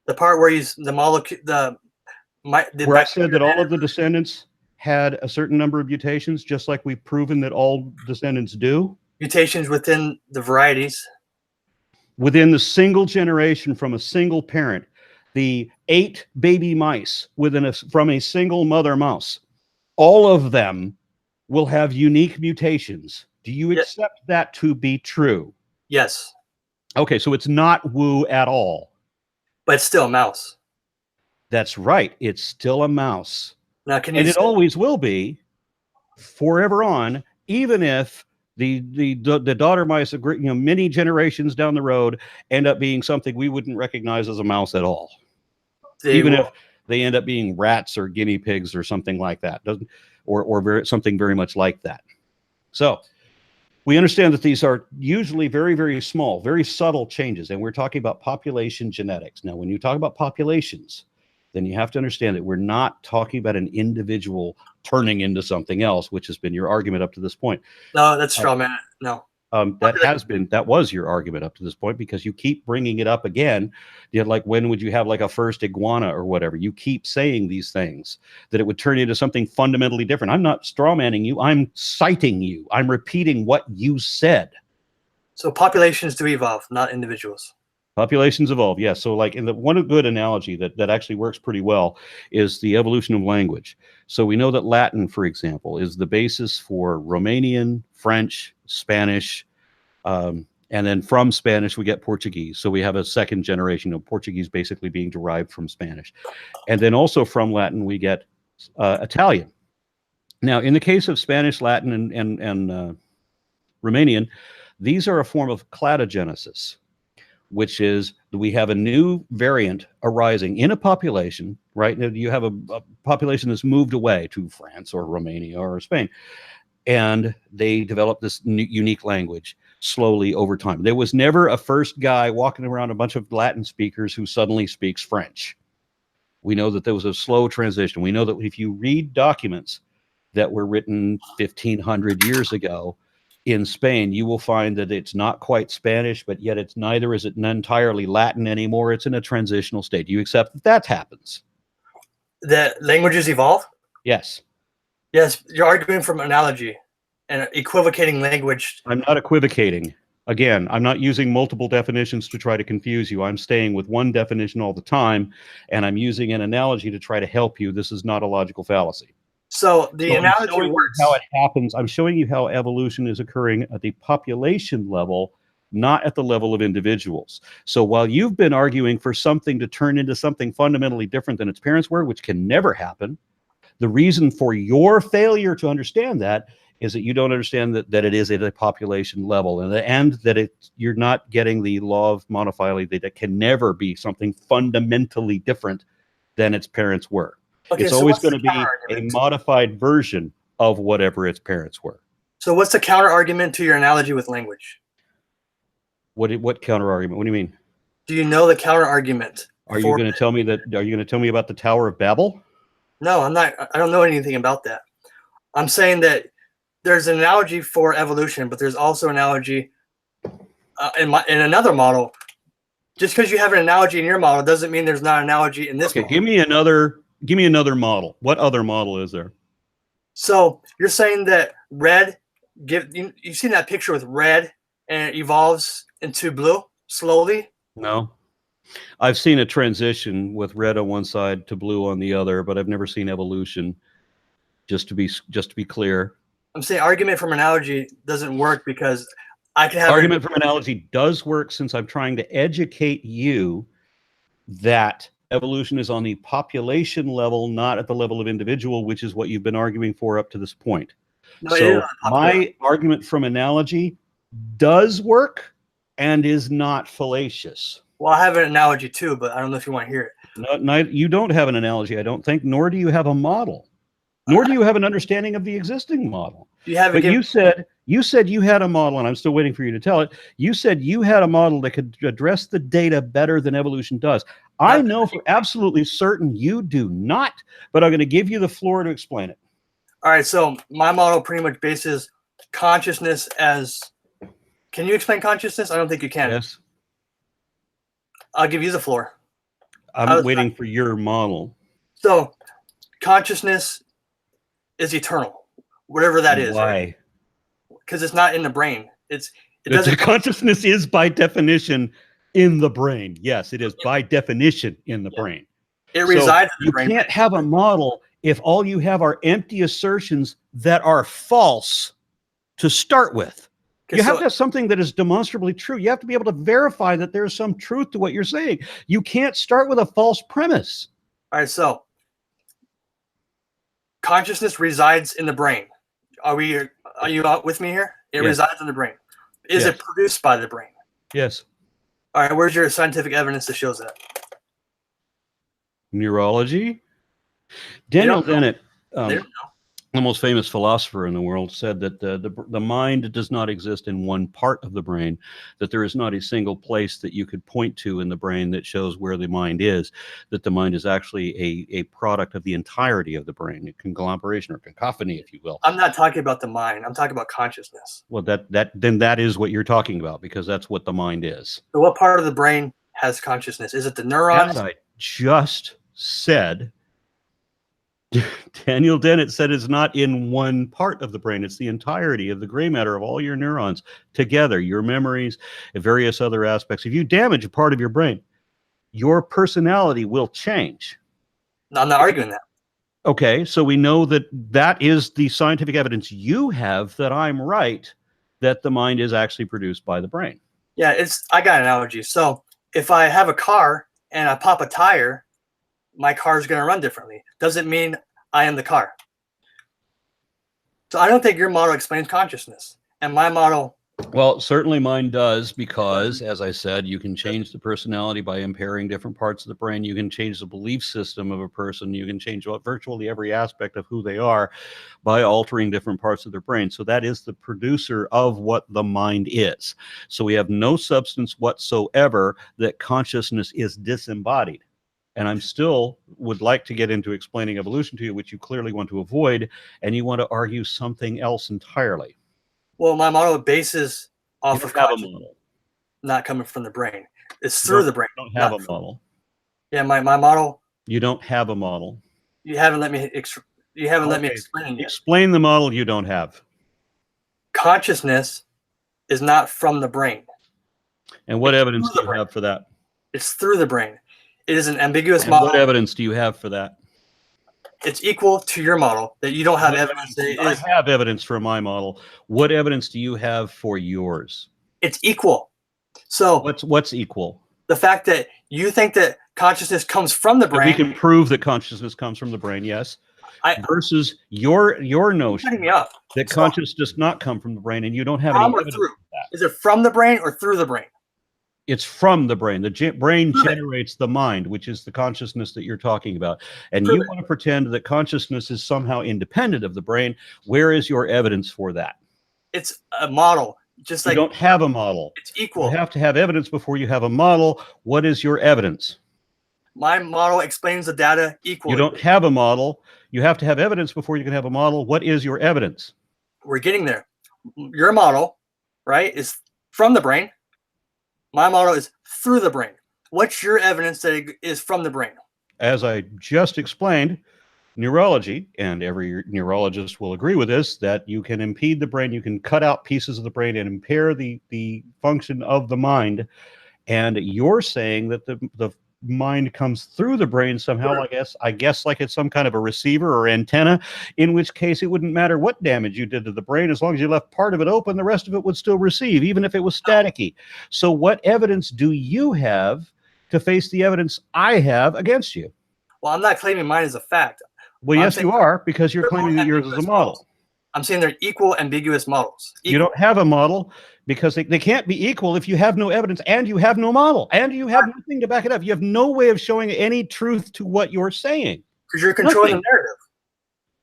The part where the molecule, where I said that all of the descendants had a certain number of mutations, just like we've proven that all descendants do? Mutations within the varieties. Within the single generation from a single parent, the 8 baby mice from a single mother mouse, all of them will have unique mutations. Do you accept that to be true? Yes. Okay, so it's not woo at all. But it's still a mouse. That's right. It's still a mouse. Now, and it always will be forever on, even if the daughter mice, many generations down the road, end up being something we wouldn't recognize as a mouse at all. Even if they end up being rats or guinea pigs or something like that, something very much like that. So we understand that these are usually very, very small, very subtle changes, and we're talking about population genetics. Now, when you talk about populations, then you have to understand that we're not talking about an individual turning into something else, which has been your argument up to this point. No, that's straw man. No. That was your argument up to this point, because you keep bringing it up again. Like, when would you have like a first iguana or whatever? You keep saying these things, that it would turn into something fundamentally different. I'm not straw manning you. I'm citing you. I'm repeating what you said. So populations do evolve, not individuals. Populations evolve, yes. So like, one good analogy that actually works pretty well is the evolution of language. So we know that Latin, for example, is the basis for Romanian, French, Spanish, and then from Spanish we get Portuguese. So we have a second generation of Portuguese basically being derived from Spanish. And then also from Latin we get Italian. Now, in the case of Spanish, Latin, and Romanian, these are a form of cladogenesis, which is we have a new variant arising in a population, right? You have a population that's moved away to France or Romania or Spain, and they develop this unique language slowly over time. There was never a first guy walking around a bunch of Latin speakers who suddenly speaks French. We know that there was a slow transition. We know that if you read documents that were written 1,500 years ago, in Spain, you will find that it's not quite Spanish, but yet it's neither is it entirely Latin anymore. It's in a transitional state. Do you accept that that happens? That languages evolve? Yes. Yes, you're arguing from analogy and equivocating language. I'm not equivocating. Again, I'm not using multiple definitions to try to confuse you. I'm staying with one definition all the time, and I'm using an analogy to try to help you. This is not a logical fallacy. So the analogy works. How it happens. I'm showing you how evolution is occurring at the population level, not at the level of individuals. So while you've been arguing for something to turn into something fundamentally different than its parents were, which can never happen, the reason for your failure to understand that is that you don't understand that it is at a population level, and that you're not getting the law of monophyly, that it can never be something fundamentally different than its parents were. Okay, it's always going to be a modified version of whatever its parents were. So what's the counter argument to your analogy with language? What counter argument? What do you mean? Do you know the counter argument? Are you going to tell me that? Are you going to tell me about the Tower of Babel? No, I'm not. I don't know anything about that. I'm saying that there's an analogy for evolution, but there's also an analogy in another model. Just because you have an analogy in your model doesn't mean there's not an analogy in this. Okay, model. Give me another model. What other model is there? So you're saying that red, you've seen that picture with red and it evolves into blue slowly? No. I've seen a transition with red on one side to blue on the other, but I've never seen evolution Just to be clear. I'm saying argument from analogy doesn't work because I can have argument from analogy does work, since I'm trying to educate you that evolution is on the population level, not at the level of individual, which is what you've been arguing for up to this point. No, so my argument from analogy does work and is not fallacious. Well, I have an analogy too, but I don't know if you want to hear it. You don't have an analogy, I don't think, nor do you have a model, nor do you have an understanding of the existing model. But you said you had a model, and I'm still waiting for you to tell it. You said you had a model that could address the data better than evolution does. I know for absolutely certain you do not, but I'm going to give you the floor to explain it. All right, so my model pretty much bases consciousness as... Can you explain consciousness? I don't think you can. Yes. I'll give you the floor. I'm waiting for your model. So consciousness is eternal, whatever that is. Why? Because it's not in the brain. It doesn't. Consciousness is by definition in the brain. Yes, it is by definition in the brain. It resides in the brain. You can't have a model if all you have are empty assertions that are false to start with. You have to have something that is demonstrably true. You have to be able to verify that there's some truth to what you're saying. You can't start with a false premise. All right, so consciousness resides in the brain. Are you out with me here? It resides in the brain. Is it produced by the brain? Yes. All right, where's your scientific evidence that shows that? Neurology? Daniel Dennett, the most famous philosopher in the world, said that the mind does not exist in one part of the brain, that there is not a single place that you could point to in the brain that shows where the mind is, that the mind is actually a product of the entirety of the brain, a conglomeration or cacophony, if you will. I'm not talking about the mind. I'm talking about consciousness. Well, then that is what you're talking about, because that's what the mind is. So what part of the brain has consciousness? Is it the neurons? As I just said, Daniel Dennett said it's not in one part of the brain. It's the entirety of the gray matter of all your neurons together, your memories, and various other aspects. If you damage a part of your brain, your personality will change. I'm not arguing that. Okay, so we know that that is the scientific evidence you have that I'm right, that the mind is actually produced by the brain. Yeah, I got an analogy. So if I have a car and I pop a tire, my car is going to run differently. Doesn't mean I am the car. So I don't think your model explains consciousness. And my model... Well, certainly mine does, because, as I said, you can change the personality by impairing different parts of the brain. You can change the belief system of a person. You can change virtually every aspect of who they are by altering different parts of their brain. So that is the producer of what the mind is. So we have no substance whatsoever that consciousness is disembodied. And I'm still would like to get into explaining evolution to you, which you clearly want to avoid, and you want to argue something else entirely. Well, my model bases off of consciousness, not coming from the brain. It's through the brain. You don't have a model. Yeah, my model. You don't have a model. You haven't let me. You haven't let me explain it. Explain the model you don't have. Consciousness is not from the brain. And what evidence do you have for that? It's through the brain. It is an ambiguous model. What evidence do you have for that? It's equal to your model that you don't have evidence. I have evidence for my model. What evidence do you have for yours? It's equal. So what's equal? The fact that you think that consciousness comes from the brain. We can prove that consciousness comes from the brain, yes. Versus your notion that consciousness does not come from the brain, and you don't have any evidence for that. Is it from the brain or through the brain? It's from the brain. The brain generates the mind, which is the consciousness that you're talking about. And you want to pretend that consciousness is somehow independent of the brain. Where is your evidence for that? It's a model. Just like you don't have a model. It's equal. You have to have evidence before you have a model. What is your evidence? My model explains the data equally. You don't have a model. You have to have evidence before you can have a model. What is your evidence? We're getting there. Your model, right, is from the brain. My model is through the brain. What's your evidence that it is from the brain? As I just explained, neurology, and every neurologist will agree with this, that you can impede the brain, you can cut out pieces of the brain and impair the function of the mind. And you're saying that the mind comes through the brain somehow, I guess like it's some kind of a receiver or antenna, in which case it wouldn't matter what damage you did to the brain. As long as you left part of it open, the rest of it would still receive, even if it was staticky. So what evidence do you have to face the evidence I have against you? Well, I'm not claiming mine as a fact. Well, yes, you are, because you're claiming that yours is a model. I'm saying they're equal, ambiguous models. You don't have a model because they can't be equal if you have no evidence and you have no model and you have nothing to back it up. You have no way of showing any truth to what you're saying. Because you're controlling the narrative.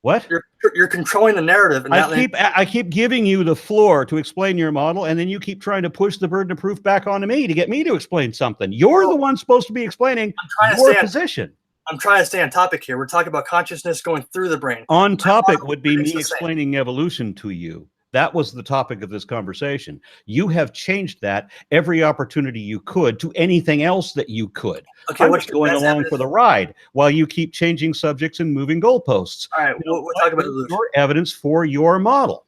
What? You're controlling the narrative. And I keep giving you the floor to explain your model, and then you keep trying to push the burden of proof back onto me to get me to explain something. You're the one supposed to be explaining your position. I'm trying to stay on topic here. We're talking about consciousness going through the brain. On topic would be me explaining evolution to you. That was the topic of this conversation. You have changed that every opportunity you could to anything else that you could. Okay, I'm just going along for the ride while you keep changing subjects and moving goalposts. All right, we'll talk about evolution. Your evidence for your model.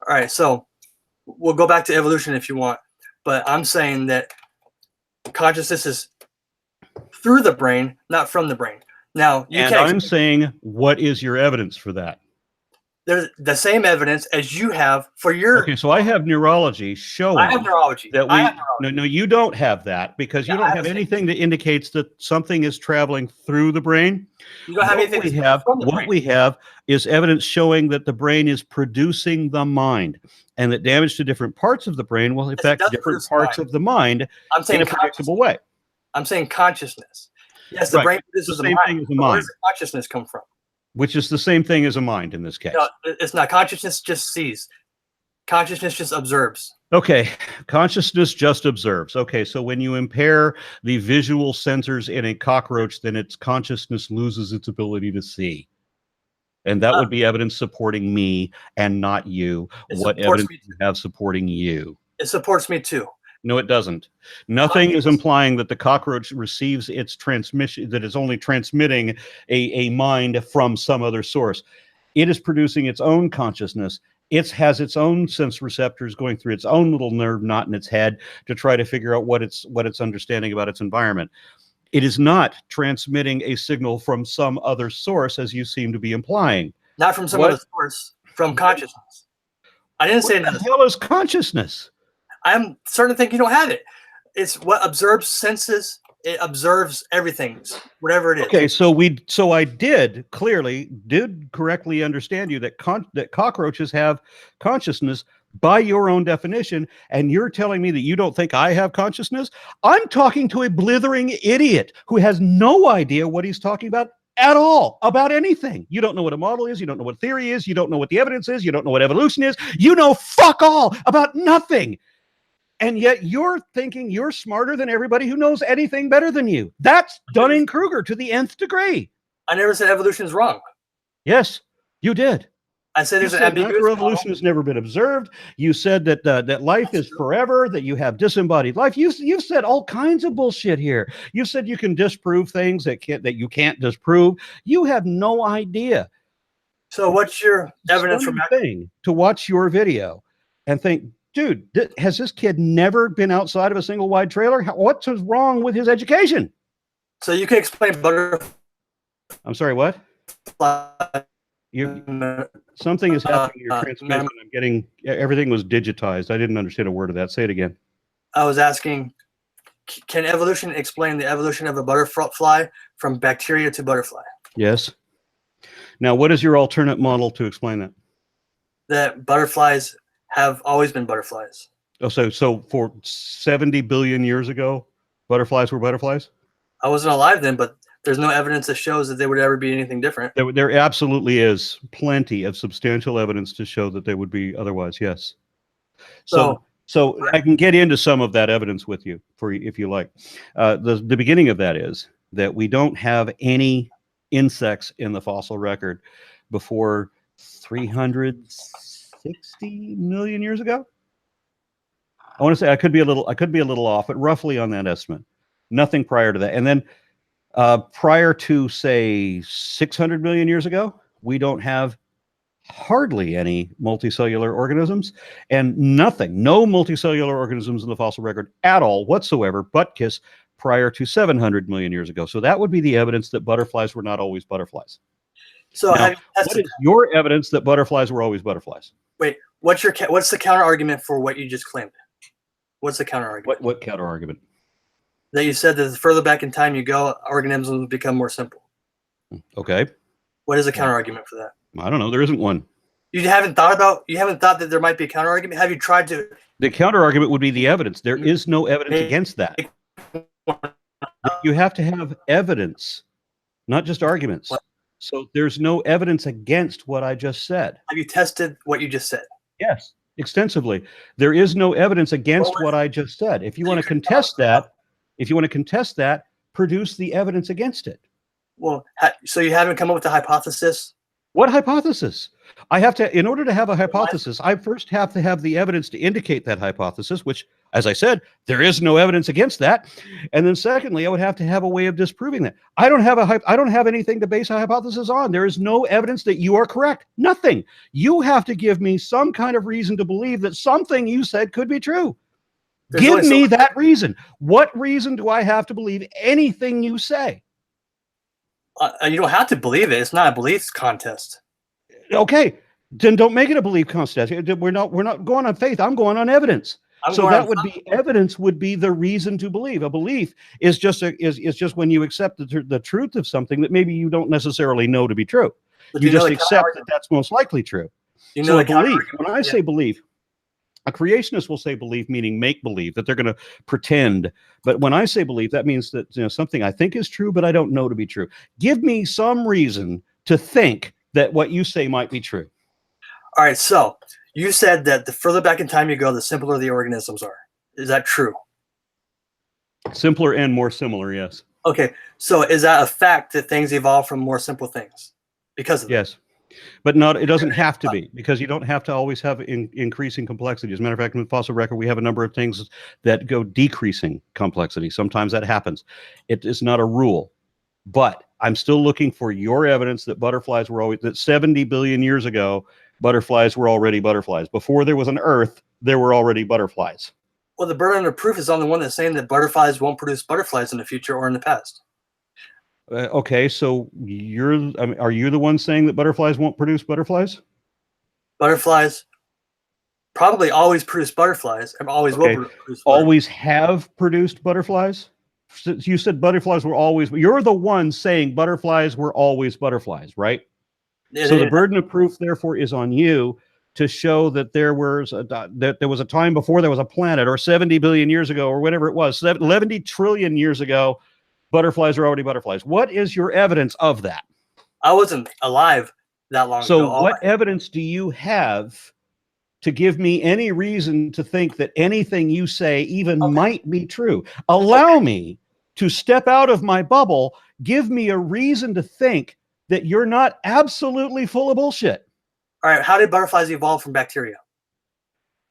All right, so we'll go back to evolution if you want, but I'm saying that consciousness is through the brain, not from the brain. Now, I'm saying, what is your evidence for that? There's the same evidence as you have for your. Okay, so I have neurology showing. I have neurology. That no, you don't have that because you don't have anything that indicates that something is traveling through the brain. You don't have anything. What we have is evidence showing that the brain is producing the mind, and that damage to different parts of the brain will affect different parts of the mind in a predictable way. I'm saying consciousness. Yes, the brain produces the mind. Where does consciousness come from? Which is the same thing as a mind in this case. No, it's not. Consciousness just sees. Consciousness just observes. Okay, consciousness just observes. Okay, so when you impair the visual sensors in a cockroach, then its consciousness loses its ability to see. And that would be evidence supporting me and not you. What evidence do you have supporting you? It supports me too. No, it doesn't. Nothing is implying that the cockroach receives its transmission, that it's only transmitting a mind from some other source. It is producing its own consciousness. It has its own sense receptors going through its own little nerve knot in its head to try to figure out what it's understanding about its environment. It is not transmitting a signal from some other source, as you seem to be implying. Not from some other source, from consciousness. I didn't say that. What the hell is consciousness? I'm starting to think you don't have it. It's what observes senses. It observes everything, whatever it is. Okay, so I did correctly understand you that cockroaches have consciousness by your own definition, and you're telling me that you don't think I have consciousness? I'm talking to a blithering idiot who has no idea what he's talking about at all, about anything. You don't know what a model is. You don't know what theory is. You don't know what the evidence is. You don't know what evolution is. You know fuck all about nothing. And yet you're thinking you're smarter than everybody who knows anything better than you. That's Dunning-Kruger to the nth degree. I never said evolution is wrong. Yes, you did. I said there's an ambiguous evolution has never been observed. You said that that life is forever, that you have disembodied life. You've said all kinds of bullshit here. You said you can disprove things that you can't disprove. You have no idea. So what's your evidence for thing to watch your video and think, dude, has this kid never been outside of a single wide trailer? What's wrong with his education? So you can explain butterfly. I'm sorry, what? Something is happening in your transmission. I'm getting, everything was digitized. I didn't understand a word of that. Say it again. I was asking, can evolution explain the evolution of a butterfly from bacteria to butterfly? Yes. Now, what is your alternate model to explain that? That butterflies have always been butterflies. Oh, so for 70 billion years ago, butterflies were butterflies? I wasn't alive then, but there's no evidence that shows that they would ever be anything different. There absolutely is plenty of substantial evidence to show that they would be otherwise, yes. So I can get into some of that evidence with you, if you like. The beginning of that is that we don't have any insects in the fossil record before 360 million years ago. I want to say I could be a little off, but roughly on that estimate. Nothing prior to that. And then prior to, say, 600 million years ago, we don't have hardly any multicellular organisms, and no multicellular organisms in the fossil record at all whatsoever, but prior to 700 million years ago. So that would be the evidence that butterflies were not always butterflies. So Now, have you what tested is your evidence that butterflies were always butterflies? Wait, what's the counter argument for what you just claimed? What's the counter argument? What counter argument? That you said that the further back in time you go, organisms become more simple. Okay. What is the counter argument for that? I don't know. There isn't one. You haven't thought that there might be a counter argument? Have you tried to? The counter argument would be the evidence. There is no evidence against that. You have to have evidence, not just arguments. What? So there's no evidence against what I just said. Have you tested what you just said? Yes, extensively. There is no evidence against what I just said. If you want to contest that, produce the evidence against it. Well, so you haven't come up with a hypothesis? What hypothesis? I have to, in order to have a hypothesis, I first have to have the evidence to indicate that hypothesis, which, as I said, there is no evidence against that. And then secondly, I would have to have a way of disproving that. I don't have anything to base a hypothesis on. There is no evidence that you are correct. Nothing. You have to give me some kind of reason to believe that something you said could be true. Give me that reason. What reason do I have to believe anything you say? You don't have to believe it. It's not a belief contest. Okay, then don't make it a belief contest. We're not going on faith. I'm going on evidence. Evidence would be the reason to believe. A belief is just when you accept the truth of something that maybe you don't necessarily know to be true. You just accept that that's most likely true. So a belief. When I say belief, a creationist will say belief, meaning make believe, that they're going to pretend. But when I say belief, that means that something I think is true, but I don't know to be true. Give me some reason to think that what you say might be true. All right, so you said that the further back in time you go, the simpler the organisms are. Is that true? Simpler and more similar, yes. Okay, so is that a fact that things evolve from more simple things? Because of that? Yes. But it doesn't have to be, because you don't have to always have increasing complexity. As a matter of fact, in the fossil record, we have a number of things that go decreasing complexity. Sometimes that happens. It is not a rule. But I'm still looking for your evidence that butterflies were always, that 70 billion years ago, butterflies were already butterflies. Before there was an Earth, there were already butterflies. Well, the burden of proof is on the one that's saying that butterflies won't produce butterflies in the future or in the past. Okay, so are you the one saying that butterflies won't produce butterflies? Butterflies probably always produce butterflies and always will produce butterflies. Always have produced butterflies? You said butterflies were always, you're the one saying butterflies were always butterflies, right? So the burden of proof, therefore, is on you to show that there was a time before there was a planet, or 70 billion years ago, or whatever it was, 11 trillion years ago, butterflies are already butterflies. What is your evidence of that? I wasn't alive that long ago. So what evidence do you have to give me any reason to think that anything you say even might be true? Allow me to step out of my bubble. Give me a reason to think that you're not absolutely full of bullshit. All right, how did butterflies evolve from bacteria?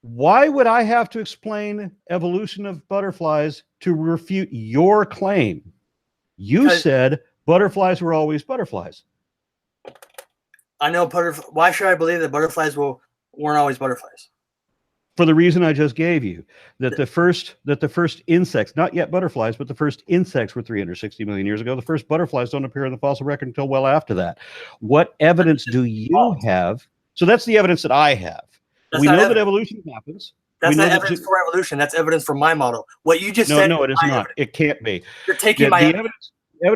Why would I have to explain evolution of butterflies to refute your claim? You said butterflies were always butterflies. I know why should I believe that butterflies weren't always butterflies? For the reason I just gave you, that the first insects, not yet butterflies, but the first insects were 360 million years ago. The first butterflies don't appear in the fossil record until well after that. What evidence do you have? So that's the evidence that I have. We know that evolution happens. That's not evidence for evolution. That's evidence for my model. What you just said. No, it is not. It can't be. You're taking my evidence. The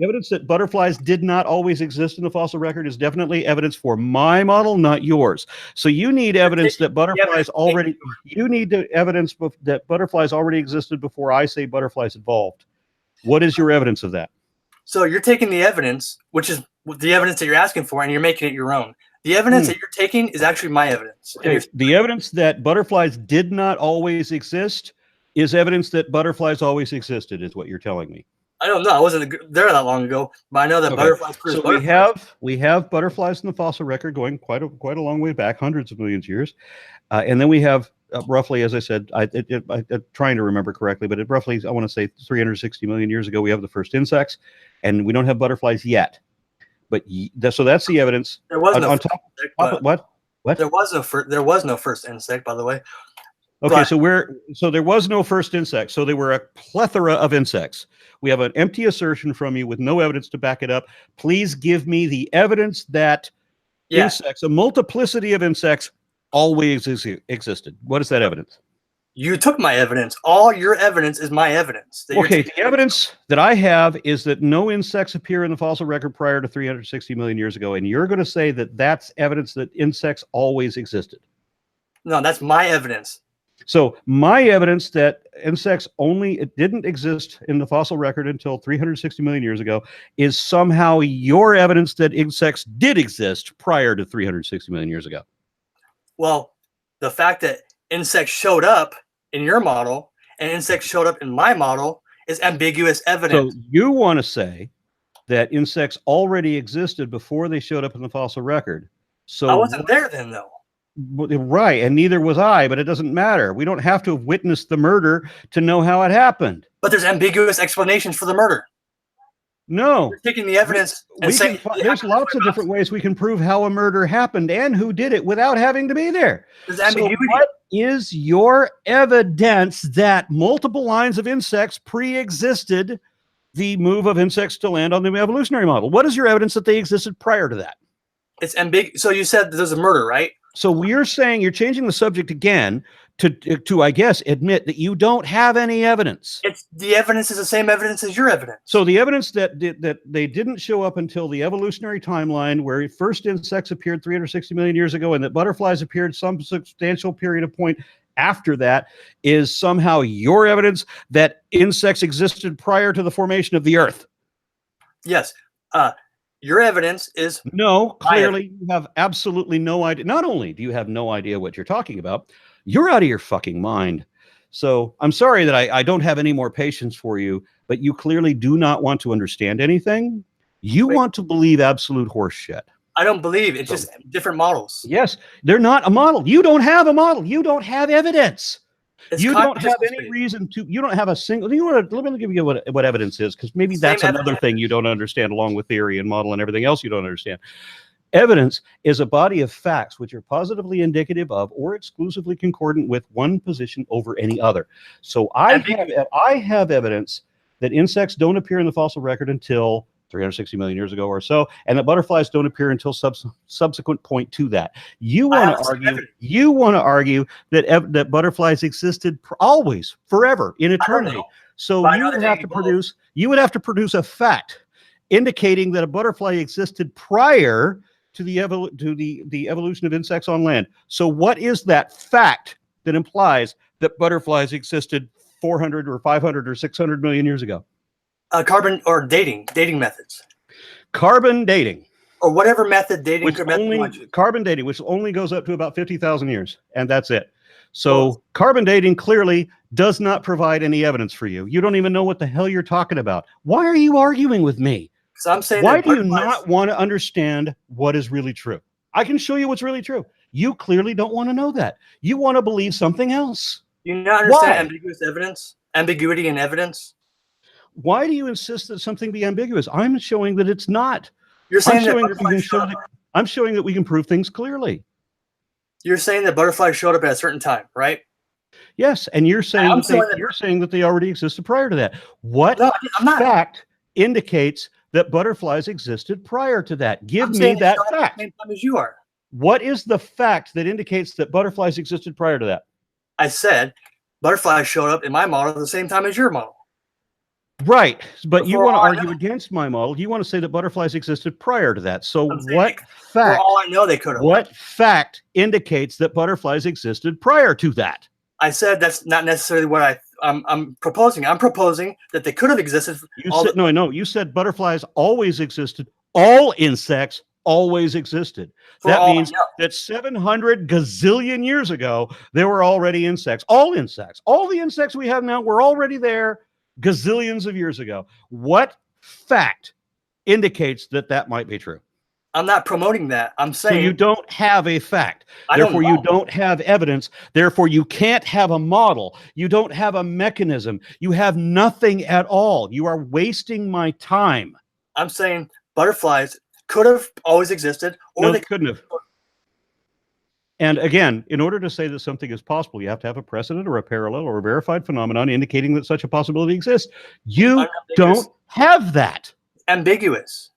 evidence that butterflies did not always exist in the fossil record is definitely evidence for my model, not yours. So you need evidence that butterflies already. You need the evidence that butterflies already existed before I say butterflies evolved. What is your evidence of that? So you're taking the evidence, which is the evidence that you're asking for, and you're making it your own. The evidence that you're taking is actually my evidence. Okay. The evidence that butterflies did not always exist is evidence that butterflies always existed, is what you're telling me. I don't know. I wasn't there that long ago, but I know that butterflies produce butterflies. We have butterflies in the fossil record going quite a long way back, hundreds of millions of years, and then we have roughly, as I said, I'm trying to remember correctly, but roughly, I want to say 360 million years ago, we have the first insects, and we don't have butterflies yet. But so that's the evidence. There was no what? There was no first insect, by the way. Okay, so there was no first insect. So there were a plethora of insects. We have an empty assertion from you with no evidence to back it up. Please give me the evidence that insects, a multiplicity of insects, always existed. What is that evidence? You took my evidence. All your evidence is my evidence. Okay, the evidence that I have is that no insects appear in the fossil record prior to 360 million years ago, and you're going to say that that's evidence that insects always existed. No, that's my evidence. So my evidence that insects it didn't exist in the fossil record until 360 million years ago is somehow your evidence that insects did exist prior to 360 million years ago. Well, the fact that insects showed up in your model and insects showed up in my model is ambiguous evidence. So you want to say that insects already existed before they showed up in the fossil record. So I wasn't there then, though. Right, and neither was I, but it doesn't matter. We don't have to have witnessed the murder to know how it happened. But there's ambiguous explanations for the murder. No. You're taking the evidence and saying... There's lots of different ways we can prove how a murder happened and who did it without having to be there. There's ambiguity. So what is your evidence that multiple lines of insects pre-existed the move of insects to land on the evolutionary model? What is your evidence that they existed prior to that? It's ambiguous. So you said there's a murder, right? So we're saying you're changing the subject again to I guess admit that you don't have any evidence. The evidence is the same evidence as your evidence. So the evidence that they didn't show up until the evolutionary timeline, where first insects appeared 360 million years ago, and that butterflies appeared some substantial period of point after that, is somehow your evidence that insects existed prior to the formation of the Earth. Yes. Your evidence is... No, clearly you have absolutely no idea. Not only do you have no idea what you're talking about, you're out of your fucking mind. So I'm sorry that I don't have any more patience for you, but you clearly do not want to understand anything. You want to believe absolute horse shit. I don't believe. It's just different models. Yes, they're not a model. You don't have a model. You don't have evidence. You don't have any reason to. You don't have a single. You want to? Let me give you what evidence is, because maybe that's another thing you don't understand, along with theory and model and everything else you don't understand. Evidence is a body of facts which are positively indicative of or exclusively concordant with one position over any other. So I have evidence that insects don't appear in the fossil record until 360 million years ago or so, and that butterflies don't appear until subsequent point to that. You want to argue that butterflies existed always, forever, in eternity. So you would have to produce a fact indicating that a butterfly existed prior to the evolution of insects on land. So what is that fact that implies that butterflies existed 400 or 500 or 600 million years ago? Carbon or dating methods. Carbon dating. Or whatever method dating. Carbon dating, which only goes up to about 50,000 years, and that's it. So carbon dating clearly does not provide any evidence for you. You don't even know what the hell you're talking about. Why are you arguing with me? So I'm saying, why do you not want to understand what is really true? I can show you what's really true. You clearly don't want to know that. You want to believe something else. You not understand ambiguous evidence? Ambiguity in evidence? Why do you insist that something be ambiguous? I'm showing that it's not. You're saying I'm showing that we can prove things clearly. You're saying that butterflies showed up at a certain time, right? Yes, and you're saying that they already existed prior to that. What fact indicates that butterflies existed prior to that? Give me that fact. Same time as you are. What is the fact that indicates that butterflies existed prior to that? I said butterflies showed up in my model at the same time as your model. Right, but you want to argue against my model. You want to say that butterflies existed prior to that. So what fact? For all I know, they could have. What fact indicates that butterflies existed prior to that? I said that's not necessarily what I'm proposing. I'm proposing that they could have existed. You said butterflies always existed. All insects always existed. That means that 700 gazillion years ago, there were already insects. All insects. All the insects we have now were already there gazillions of years ago. What fact indicates that that might be true? I'm not promoting that. I'm saying... So you don't have a fact. Therefore, you don't have evidence. Therefore, you can't have a model. You don't have a mechanism. You have nothing at all. You are wasting my time. I'm saying butterflies could have always existed, or they couldn't have. And again, in order to say that something is possible, you have to have a precedent or a parallel or a verified phenomenon indicating that such a possibility exists. You don't have that. Ambiguous.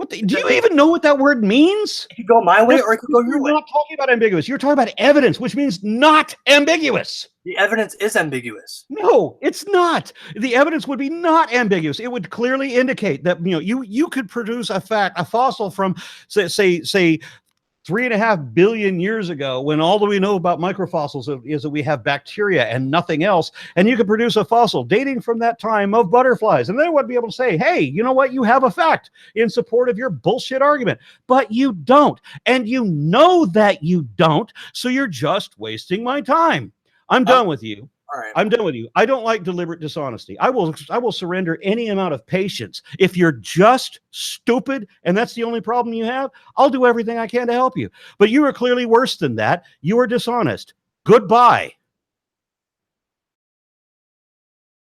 Do you even know what that word means? It could go my way or it could go your way. You're not talking about ambiguous. You're talking about evidence, which means not ambiguous. The evidence is ambiguous. No, it's not. The evidence would be not ambiguous. It would clearly indicate that you could produce a fossil from say 3.5 billion years ago, when all that we know about microfossils is that we have bacteria and nothing else, and you could produce a fossil dating from that time of butterflies, and then would be able to say, hey, you know what, you have a fact in support of your bullshit argument. But you don't, and you know that you don't, so you're just wasting my time. I'm done with you. All right. I'm done with you. I don't like deliberate dishonesty. I will surrender any amount of patience. If you're just stupid and that's the only problem you have, I'll do everything I can to help you. But you are clearly worse than that. You are dishonest. Goodbye.